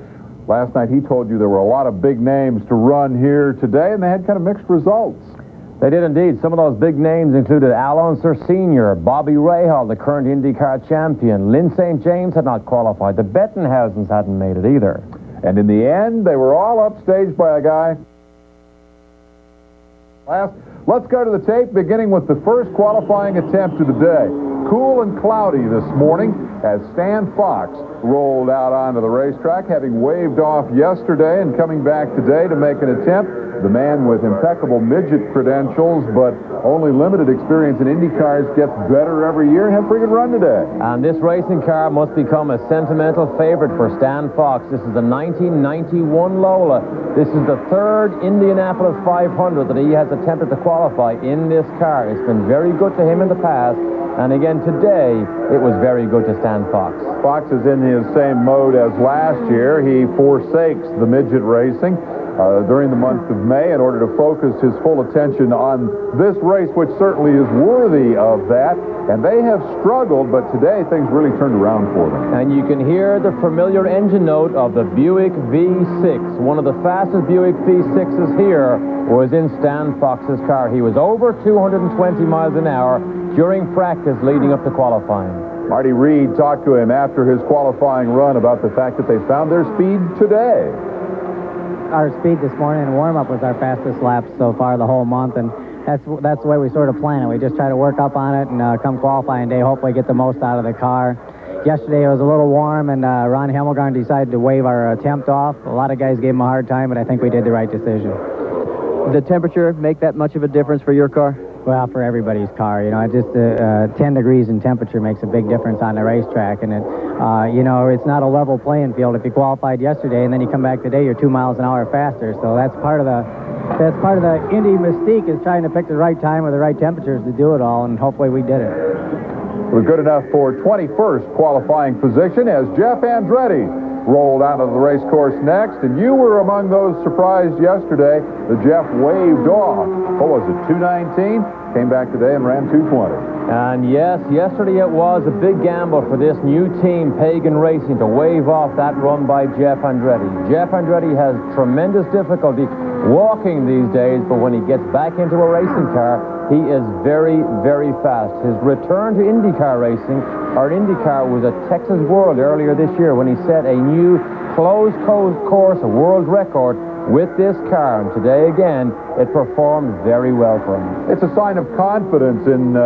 Last night he told you there were a lot of big names to run here today, and they had kind of mixed results. They did indeed. Some of those big names included Al Unser Sr., Bobby Rahal, the current IndyCar champion. Lynn St. James had not qualified. The Bettenhausens hadn't made it either. And in the end, they were all upstaged by a guy. Let's go to the tape, beginning with the first qualifying attempt of the day. Cool and cloudy this morning as Stan Fox rolled out onto the racetrack, having waved off yesterday and coming back today to make an attempt. The man with impeccable midget credentials, but only limited experience in Indy cars, gets better every year. Had a pretty good run today. And this racing car must become a sentimental favorite for Stan Fox. This is the 1991 Lola. This is the third Indianapolis 500 that he has attempted to qualify in this car. It's been very good to him in the past. And again, today, it was very good to Stan Fox. Fox is in his same mode as last year. He forsakes the midget racing during the month of May in order to focus his full attention on this race, which certainly is worthy of that. And they have struggled, but today things really turned around for them. And you can hear the familiar engine note of the Buick V6. One of the fastest Buick V6s here was in Stan Fox's car. He was over 220 miles an hour during practice leading up to qualifying. Marty Reed talked to him after his qualifying run about the fact that they found their speed today. Our speed this morning in warm-up was our fastest lap so far the whole month, and that's the way we sort of plan it. We just try to work up on it and come qualifying day, hopefully get the most out of the car. Yesterday it was a little warm, and Ron Hemmelgarn decided to waive our attempt off. A lot of guys gave him a hard time, but I think we did the right decision. Did the temperature make that much of a difference for your car? Well, for everybody's car, just 10 degrees in temperature makes a big difference on the racetrack, and it's not a level playing field. If you qualified yesterday and then you come back today, you're 2 miles an hour faster. So that's part of the Indy mystique, is trying to pick the right time with the right temperatures to do it all, and hopefully we did it. We're good enough for 21st qualifying position as Jeff Andretti rolled out of the race course next, and you were among those surprised yesterday that Jeff waved off. What was it, 219? Came back today and ran 220. And yes, yesterday it was a big gamble for this new team, Pagan Racing, to wave off that run by Jeff Andretti. Jeff Andretti has tremendous difficulty walking these days, but when he gets back into a racing car, he is very, very fast. His return to IndyCar racing, or IndyCar, was at Texas World earlier this year when he set a new closed course, a world record, with this car, and today again it performed very well for him. It's a sign of confidence in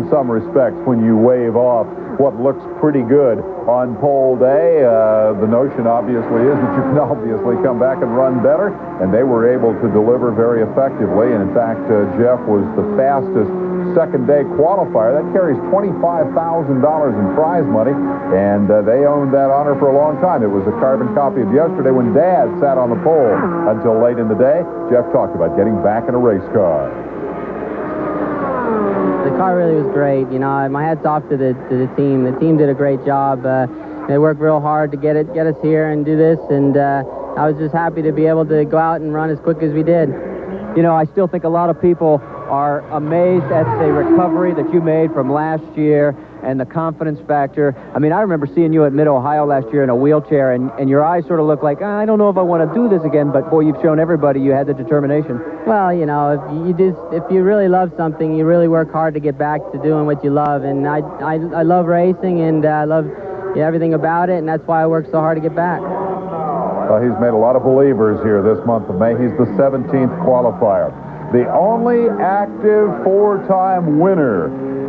some respects when you wave off what looks pretty good on pole day. The notion obviously is that you can obviously come back and run better, and they were able to deliver very effectively. And in fact, Jeff was the fastest second-day qualifier. That carries $25,000 in prize money, and they owned that honor for a long time. It was a carbon copy of yesterday when Dad sat on the pole until late in the day. Jeff talked about getting back in a race car. The car really was great. My hat's off to the team. The team did a great job. They worked real hard to get us here and do this, and I was just happy to be able to go out and run as quick as we did. I still think a lot of people are amazed at the recovery that you made from last year and the confidence factor. I remember seeing you at Mid-Ohio last year in a wheelchair, and your eyes sort of look like, I don't know if I want to do this again, but boy, you've shown everybody you had the determination. Well, if you really love something, you really work hard to get back to doing what you love, and I love racing, and I love everything about it, and that's why I work so hard to get back. Well, he's made a lot of believers here this month of May. He's the 17th qualifier. The only active four-time winner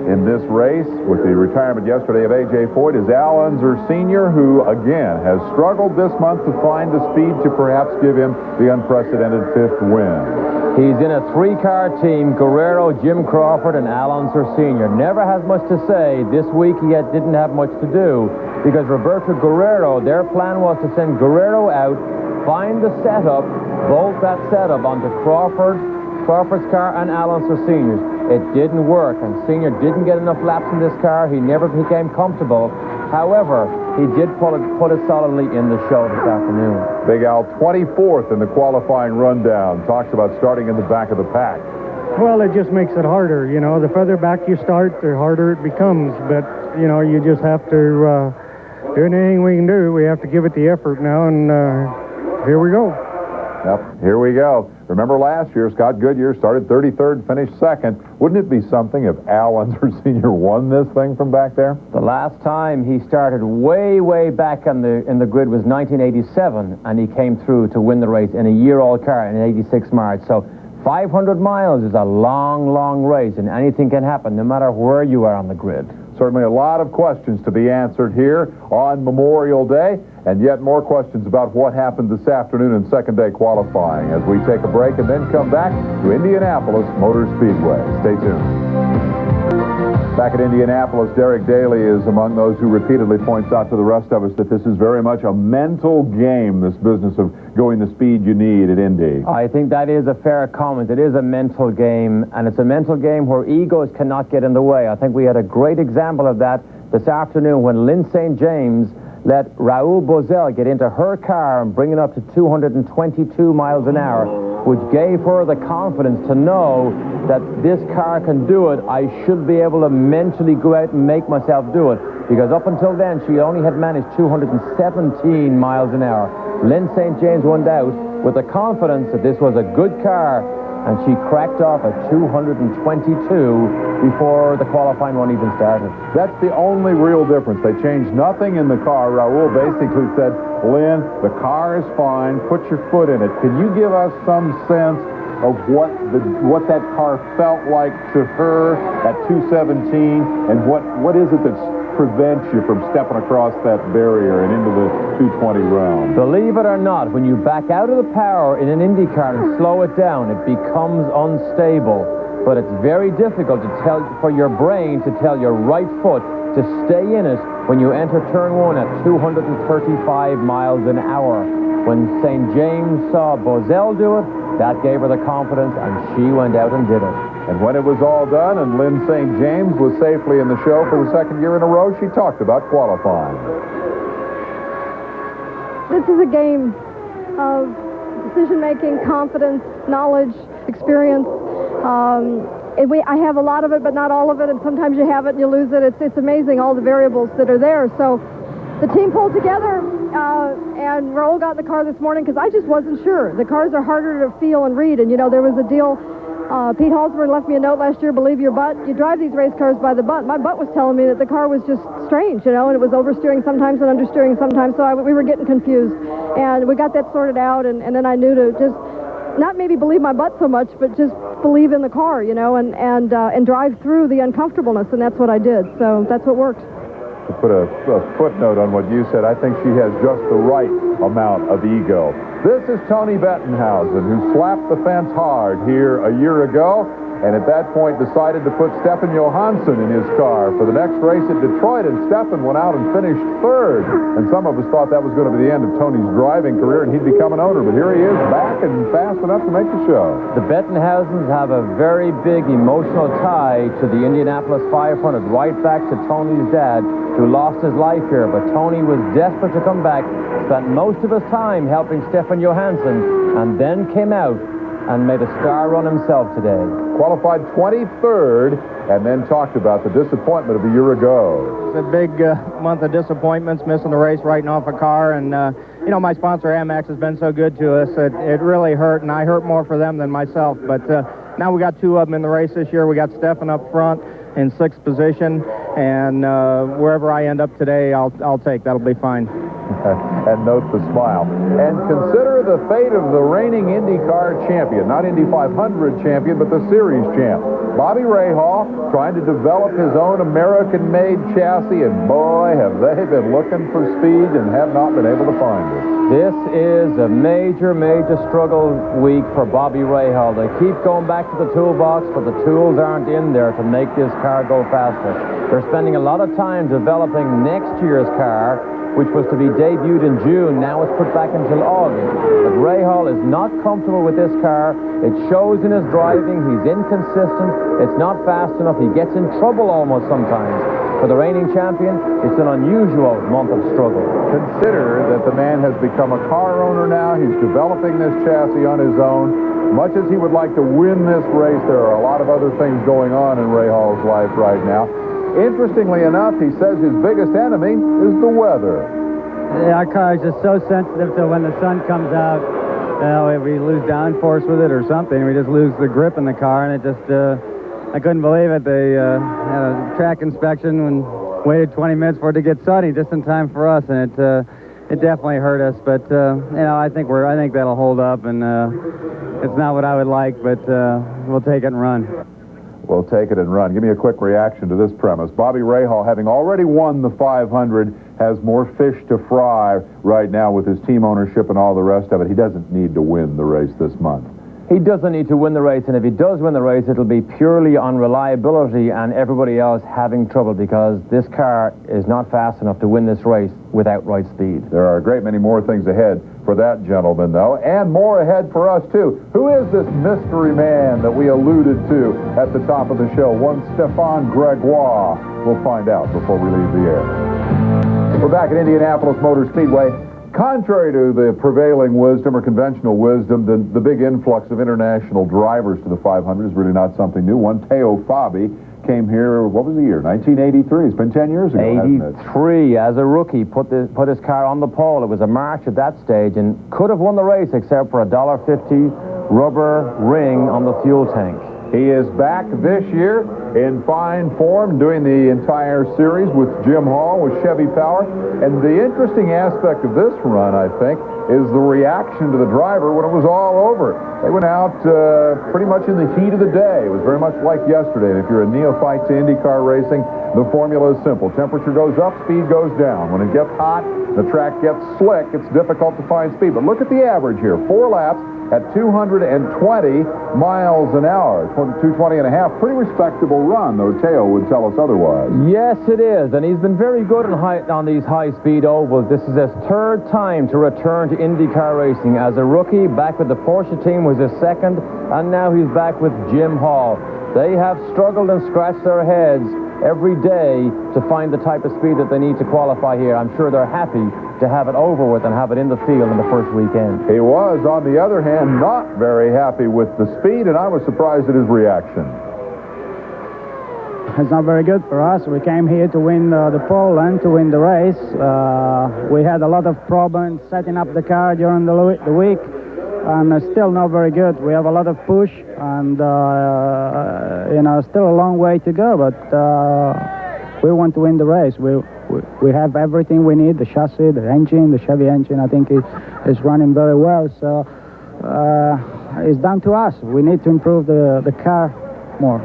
in this race, with the retirement yesterday of A.J. Foyt, is Al Unser Sr., who, again, has struggled this month to find the speed to perhaps give him the unprecedented 5th win. He's in a 3-car team: Guerrero, Jim Crawford, and Al Unser Sr. Never has much to say. This week he didn't have much to do because Roberto Guerrero, their plan was to send Guerrero out, find the setup, bolt that setup onto Crawford's car and Al Unser Sr.'s. It didn't work, and Sr. didn't get enough laps in this car. He never became comfortable. However, he did put it solidly in the show this afternoon. Big Al, 24th in the qualifying rundown. Talks about starting in the back of the pack. Well, it just makes it harder. You know, the further back you start, the harder it becomes. But, you know, you just have to do anything we can do. We have to give it the effort now, and here we go. Yep, here we go. Remember last year, Scott Goodyear started 33rd, finished 2nd. Wouldn't it be something if Al Unser Sr. won this thing from back there? The last time he started way back in the grid was 1987, and he came through to win the race in a year-old car in 86 March. So 500 miles is a long race, and anything can happen no matter where you are on the grid. Certainly a lot of questions to be answered here on Memorial Day, and yet more questions about what happened this afternoon in second-day qualifying as we take a break and then come back to Indianapolis Motor Speedway. Stay tuned. Back at Indianapolis, Derek Daly is among those who repeatedly points out to the rest of us that this is very much a mental game, this business of going the speed you need at Indy. I think that is a fair comment. It is a mental game, and it's a mental game where egos cannot get in the way. I think we had a great example of that this afternoon when Lynn St. James let Raoul Boesel get into her car and bring it up to 222 miles an hour, which gave her the confidence to know that this car can do it. I should be able to mentally go out and make myself do it, because up until then she only had managed 217 miles an hour. Lynn St. James went out with the confidence that this was a good car, and she cracked off at 222 before the qualifying run even started. That's the only real difference. They changed nothing in the car. Raoul basically said, Lynn, the car is fine, put your foot in it. Can you give us some sense of what that car felt like to her at 217, and what is it that prevents you from stepping across that barrier and into the 220 realm? Believe it or not, when you back out of the power in an Indy car and slow it down, it becomes unstable. But it's very difficult for your brain to tell your right foot to stay in it when you enter turn 1 at 235 miles an hour. When St. James saw Boesel do it, that gave her the confidence, and she went out and did it. And when it was all done and Lynn St. James was safely in the show for the second year in a row, she talked about qualifying. This is a game of decision-making, confidence, knowledge, experience. I have a lot of it, but not all of it, and sometimes you have it and you lose it. It's amazing, all the variables that are there. So the team pulled together, and Raoul got in the car this morning because I just wasn't sure. The cars are harder to feel and read, and, you know, there was a deal. Pete Halsburn left me a note last year, believe your butt. You drive these race cars by the butt. My butt was telling me that the car was just strange, you know, and it was oversteering sometimes and understeering sometimes, so we were getting confused. And we got that sorted out, and then I knew to just not maybe believe my butt so much, but just believe in the car, you know, and drive through the uncomfortableness, and that's what I did. So that's what worked. To put a footnote on what you said, I think she has just the right amount of ego. This is Tony Bettenhausen, who slapped the fence hard here a year ago, and at that point decided to put Stefan Johansson in his car for the next race at Detroit, and Stefan went out and finished 3rd. And some of us thought that was going to be the end of Tony's driving career and he'd become an owner, but here he is back and fast enough to make the show. The Bettenhausens have a very big emotional tie to the Indianapolis 500, right back to Tony's dad, who lost his life here, but Tony was desperate to come back, spent most of his time helping Stefan Johansson, and then came out and made a star run himself today. Qualified 23rd, and then talked about the disappointment of a year ago. It's a big month of disappointments, missing the race, writing off a car, and you know, my sponsor Amex has been so good to us. It really hurt, and I hurt more for them than myself. But now we got 2 of them in the race this year. We got Stefan up front in 6th position, and wherever I end up today, I'll take. That'll be fine. and note the smile. And consider the fate of the reigning IndyCar champion, not Indy 500 champion, but the series champ. Bobby Rahal trying to develop his own American-made chassis, and boy, have they been looking for speed and have not been able to find it. This is a major, major struggle week for Bobby Rahal. They keep going back to the toolbox, but the tools aren't in there to make this car go faster. They're spending a lot of time developing next year's car, which was to be debuted in June. Now it's put back until August. But Rahal is not comfortable with this car. It shows in his driving. He's inconsistent. It's not fast enough. He gets in trouble almost sometimes. For the reigning champion, it's an unusual month of struggle. Consider that the man has become a car owner now. He's developing this chassis on his own. Much as he would like to win this race, there are a lot of other things going on in Rahal's life right now. Interestingly enough, he says his biggest enemy is the weather. Yeah, our car is just so sensitive to when the sun comes out. If we lose downforce with it or something, we just lose the grip in the car, and it just... I couldn't believe it. They had a track inspection and waited 20 minutes for it to get sunny, just in time for us, and it definitely hurt us. But I think that'll hold up, and it's not what I would like, but we'll take it and run. We'll take it and run. Give me a quick reaction to this premise. Bobby Rahal, having already won the 500, has more fish to fry right now with his team ownership and all the rest of it. He doesn't need to win the race this month. He doesn't need to win the race, and if he does win the race, it'll be purely on reliability and everybody else having trouble, because this car is not fast enough to win this race without right speed. There are a great many more things ahead for that gentleman, though, and more ahead for us, too. Who is this mystery man that we alluded to at the top of the show? One Stéphane Gregoire. We'll find out before we leave the air. We're back at Indianapolis Motor Speedway. Contrary to the prevailing wisdom or conventional wisdom, the big influx of international drivers to the 500 is really not something new. One Teo Fabi came here, what was the year? 1983. It's been 10 years ago, hasn't it? 83, as a rookie, put his car on the pole. It was a March at that stage, and could have won the race except for a $1.50 rubber ring on the fuel tank. He is back this year in fine form, doing the entire series with Jim Hall, with Chevy Power. And the interesting aspect of this run, I think, is the reaction to the driver when it was all over. They went out pretty much in the heat of the day. It was very much like yesterday. And if you're a neophyte to IndyCar racing, the formula is simple. Temperature goes up, speed goes down. When it gets hot, the track gets slick. It's difficult to find speed. But look at the average here. 4 laps at 220 miles an hour, 220 and a half. Pretty respectable run, though Teo would tell us otherwise. Yes, it is, and he's been very good on these high-speed ovals. This is his 3rd time to return to IndyCar racing. As a rookie, back with the Porsche team was his 2nd, and now he's back with Jim Hall. They have struggled and scratched their heads every day to find the type of speed that they need to qualify here. I'm sure they're happy to have it over with and have it in the field in the first weekend. He was, on the other hand, not very happy with the speed, and I was surprised at his reaction. It's not very good for us. We came here to win the pole and to win the race. We had a lot of problems setting up the car during the week, and it's still not very good. We have a lot of push, and still a long way to go, but we want to win the race. We have everything we need, the chassis, the engine, the Chevy engine, I think is running very well, so it's down to us. We need to improve the car more.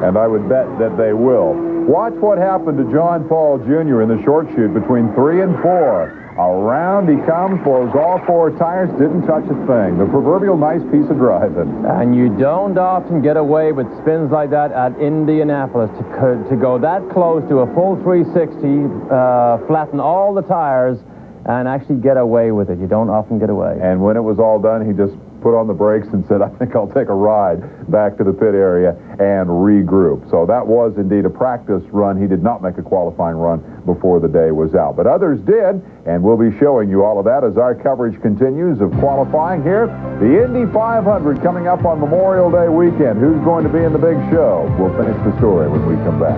And I would bet that they will. Watch what happened to John Paul Jr. in the short chute between 3 and 4. Around he comes, blows all 4 tires, didn't touch a thing. The proverbial nice piece of driving. And you don't often get away with spins like that at Indianapolis. To go that close to a full 360, flatten all the tires, and actually get away with it. You don't often get away. And when it was all done, he just put on the brakes and said, I think I'll take a ride back to the pit area and regroup. So that was indeed a practice run. He did not make a qualifying run before the day was out. But others did, and we'll be showing you all of that as our coverage continues of qualifying here. The Indy 500 coming up on Memorial Day weekend. Who's going to be in the big show? We'll finish the story when we come back.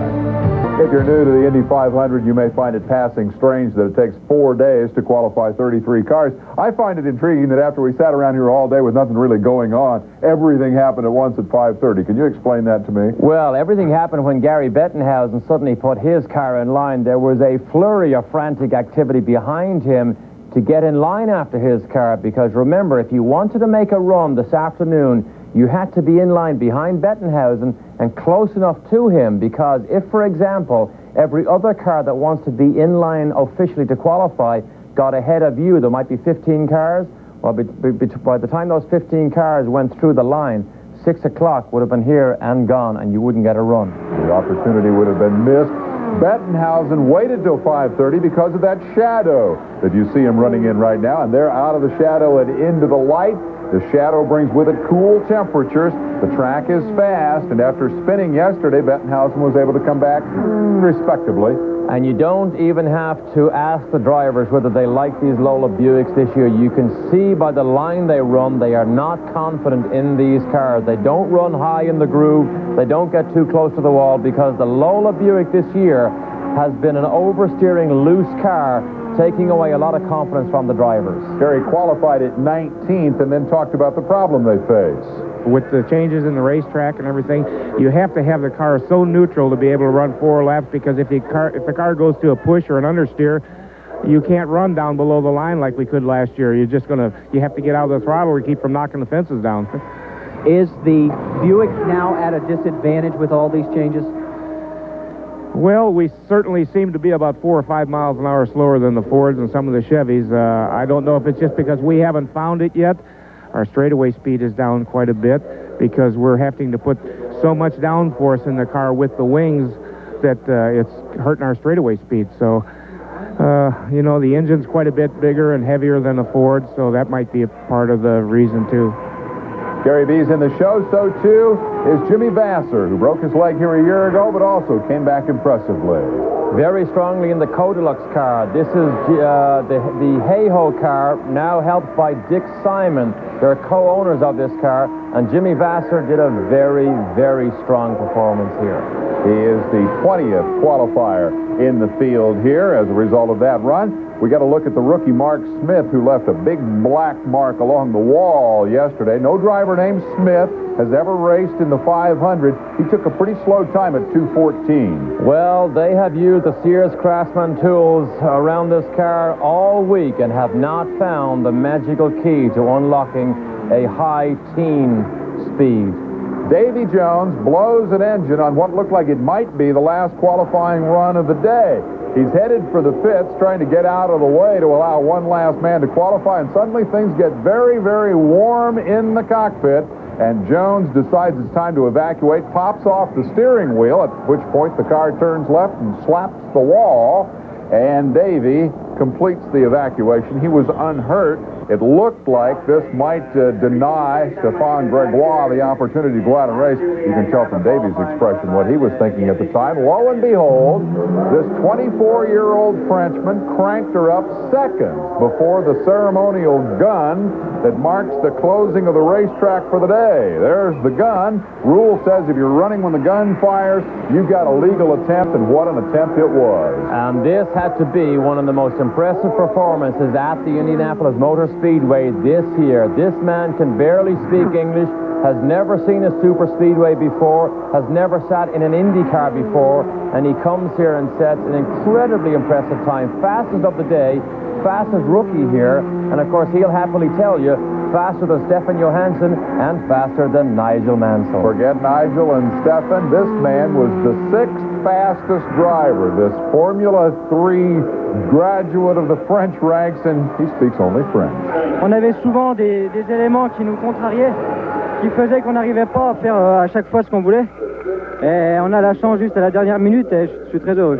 If you're new to the Indy 500, you may find it passing strange that it takes 4 days to qualify 33 cars. I find it intriguing that after we sat around here all day with with nothing really going on. Everything happened at once at 5:30. Can you explain that to me? Well, everything happened when Gary Bettenhausen suddenly put his car in line. There was a flurry of frantic activity behind him to get in line after his car, because remember, if you wanted to make a run this afternoon, you had to be in line behind Bettenhausen and close enough to him, because if, for example, every other car that wants to be in line officially to qualify got ahead of you, there might be 15 cars. Well, by the time those 15 cars went through the line, 6 o'clock would have been here and gone, and you wouldn't get a run. The opportunity would have been missed. Bettenhausen waited till 5:30 because of that shadow that you see him running in right now, and they're out of the shadow and into the light. The shadow brings with it cool temperatures. The track is fast, and after spinning yesterday, Bettenhausen was able to come back respectably. And you don't even have to ask the drivers whether they like these Lola Buicks this year. You can see by the line they run, they are not confident in these cars. They don't run high in the groove. They don't get too close to the wall, because the Lola Buick this year has been an oversteering, loose car, taking away a lot of confidence from the drivers. Gary qualified at 19th and then talked about the problem they face. With the changes in the racetrack and everything, you have to have the car so neutral to be able to run 4 laps, because if the car goes to a push or an understeer, you can't run down below the line like we could last year. You have to get out of the throttle to keep from knocking the fences down. Is the Buick now at a disadvantage with all these changes? Well, we certainly seem to be about 4 or 5 miles an hour slower than the Fords and some of the Chevys. I don't know if it's just because we haven't found it yet. Our straightaway speed is down quite a bit because we're having to put so much downforce in the car with the wings that it's hurting our straightaway speed. So, you know, the engine's quite a bit bigger and heavier than the Ford, so that might be a part of the reason, too. Gary B's in the show, so too is Jimmy Vasser, who broke his leg here a year ago, but also came back impressively. Very strongly in the Codilux car. This is the Hayho car, now helped by Dick Simon. They're co-owners of this car, and Jimmy Vasser did a very, very strong performance here. He is the 20th qualifier in the field here as a result of that run. We got to look at the rookie Mark Smith, who left a big black mark along the wall yesterday. No driver named Smith has ever raced in the 500. He took a pretty slow time at 2:14. Well, they have used the Sears Craftsman tools around this car all week and have not found the magical key to unlocking a high teen speed. Davy Jones blows an engine on what looked like it might be the last qualifying run of the day. He's headed for the pits, trying to get out of the way to allow one last man to qualify, and suddenly things get very, very warm in the cockpit, and Jones decides it's time to evacuate, pops off the steering wheel, at which point the car turns left and slaps the wall, and Davy completes the evacuation. He was unhurt. It looked like this might deny Stéphane Gregoire the opportunity to go out and race. You can tell from Davy's expression what he was thinking at the time. Lo and behold, this 24-year-old Frenchman cranked her up seconds before the ceremonial gun that marks the closing of the racetrack for the day. There's the gun. Rule says if you're running when the gun fires, you've got a legal attempt, and what an attempt it was. And this had to be one of the most impressive performances at the Indianapolis Motor Speedway this year. This man can barely speak English, has never seen a super speedway before, has never sat in an Indy car before, and he comes here and sets an incredibly impressive time. Fastest of the day, fastest rookie here, and of course he'll happily tell you, faster than Stefan Johansson and faster than Nigel Mansell. Forget Nigel and Stefan. This man was the 6th fastest driver, this Formula 3 graduate of the French ranks, and he speaks only French. On avait souvent des éléments qui nous contrariaient, qui faisaient qu'on n'arrivait pas à faire à chaque fois ce qu'on voulait. Et on a la chance juste à la dernière minute, et je suis très heureux.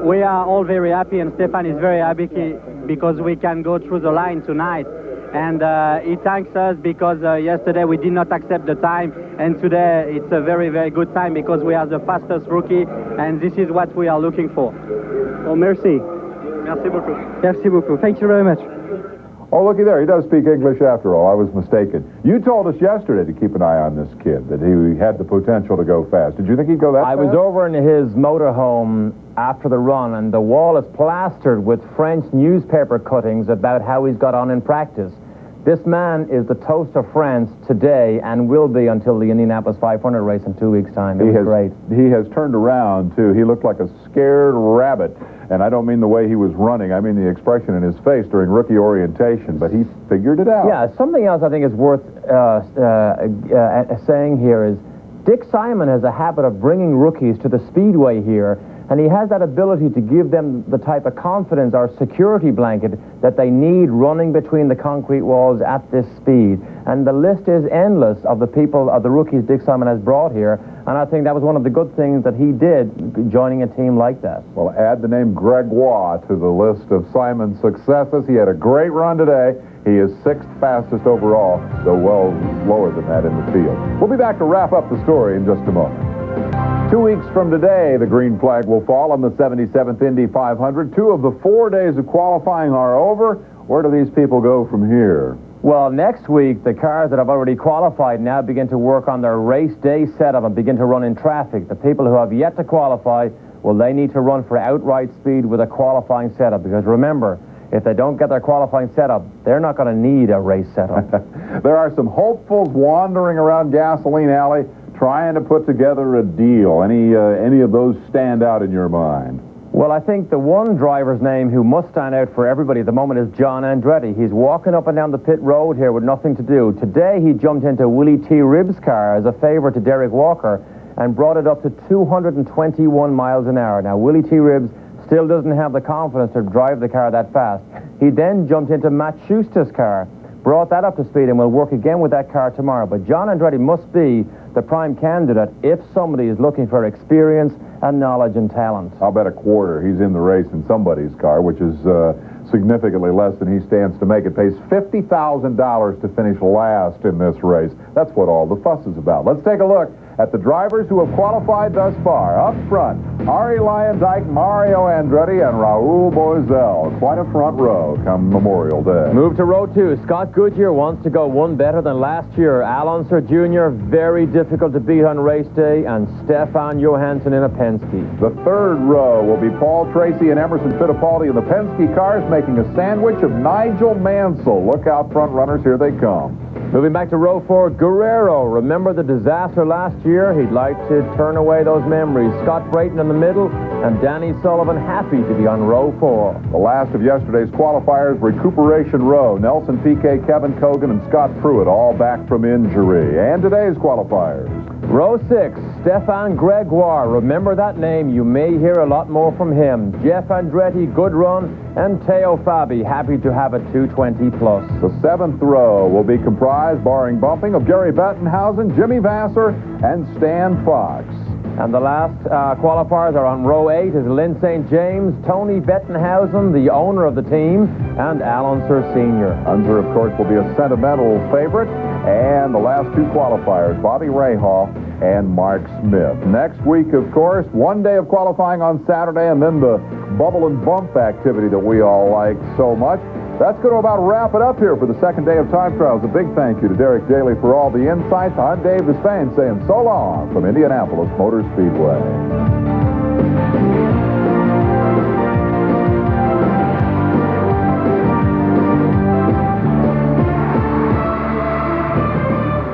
We are all very happy, and Stefan is very happy because we can go through the line tonight. And he thanks us because yesterday we did not accept the time, and today it's a very, very good time because we are the fastest rookie, and this is what we are looking for. Well, merci. Merci beaucoup. Merci beaucoup. Thank you very much. Oh, looky there. He does speak English after all. I was mistaken. You told us yesterday to keep an eye on this kid, that he had the potential to go fast. Did you think he'd go that fast? I was over in his motorhome after the run, and the wall is plastered with French newspaper cuttings about how he's got on in practice. This man is the toast of France today and will be until the Indianapolis 500 race in 2 weeks' time. It was great. He has turned around, too. He looked like a scared rabbit. And I don't mean the way he was running. I mean the expression in his face during rookie orientation. But he figured it out. Yeah, something else I think is worth saying here is Dick Simon has a habit of bringing rookies to the speedway here, and he has that ability to give them the type of confidence or security blanket that they need running between the concrete walls at this speed. And the list is endless of the people, of the rookies Dick Simon has brought here, and I think that was one of the good things that he did, joining a team like that. Well, add the name Gregoire to the list of Simon's successes. He had a great run today. He is 6th fastest overall, though well lower than that in the field. We'll be back to wrap up the story in just a moment. 2 weeks from today, the green flag will fall on the 77th Indy 500. 2 of the 4 days of qualifying are over. Where do these people go from here? Well, next week, the cars that have already qualified now begin to work on their race day setup and begin to run in traffic. The people who have yet to qualify, well, they need to run for outright speed with a qualifying setup, because remember, if they don't get their qualifying setup, they're not going to need a race setup. There are some hopefuls wandering around Gasoline Alley trying to put together a deal. Any of those stand out in your mind? Well, I think the one driver's name who must stand out for everybody at the moment is John Andretti. He's walking up and down the pit road here with nothing to do. Today, he jumped into Willie T. Ribb's car as a favor to Derek Walker and brought it up to 221 miles an hour. Now, Willie T. Ribbs still doesn't have the confidence to drive the car that fast. He then jumped into Matt Schuster's car, brought that up to speed, and will work again with that car tomorrow. But John Andretti must be the prime candidate if somebody is looking for experience and knowledge and talent. I'll bet a quarter he's in the race in somebody's car, which is significantly less than he stands to make. It pays $50,000 to finish last in this race. That's what all the fuss is about. Let's take a look at the drivers who have qualified thus far. Up front, Ari Lyondike, Mario Andretti, and Raul Boesel. Quite a front row come Memorial Day. Move to row 2. Scott Goodyear wants to go one better than last year. Al Unser Jr., very difficult to beat on race day, and Stefan Johansson in a Penske. The third row will be Paul Tracy and Emerson Fittipaldi in the Penske cars, making a sandwich of Nigel Mansell. Look out, front runners, here they come. Moving back to row 4, Guerrero. Remember the disaster last year? He'd like to turn away those memories. Scott Brayton in the middle, and Danny Sullivan happy to be on row 4. The last of yesterday's qualifiers, recuperation row. Nelson Piquet, Kevin Cogan, and Scott Pruitt all back from injury. And today's qualifiers. Row 6, Stefan Gregoire. Remember that name. You may hear a lot more from him. Jeff Andretti, good run, and Teo Fabi, happy to have a 220 plus. The 7th row will be comprised, barring bumping, of Gary Bettenhausen, Jimmy Vasser, and Stan Fox. And the last qualifiers are on row 8 is Lynn St. James, Tony Bettenhausen, the owner of the team, and Al Unser Sr. Unser, of course, will be a sentimental favorite. And the last 2 qualifiers, Bobby Rahal and Mark Smith. Next week, of course, 1 day of qualifying on Saturday, and then the bubble and bump activity that we all like so much. That's going to about wrap it up here for the second day of time trials. A big thank you to Derek Daly for all the insights. I'm Dave Despain saying so long from Indianapolis Motor Speedway.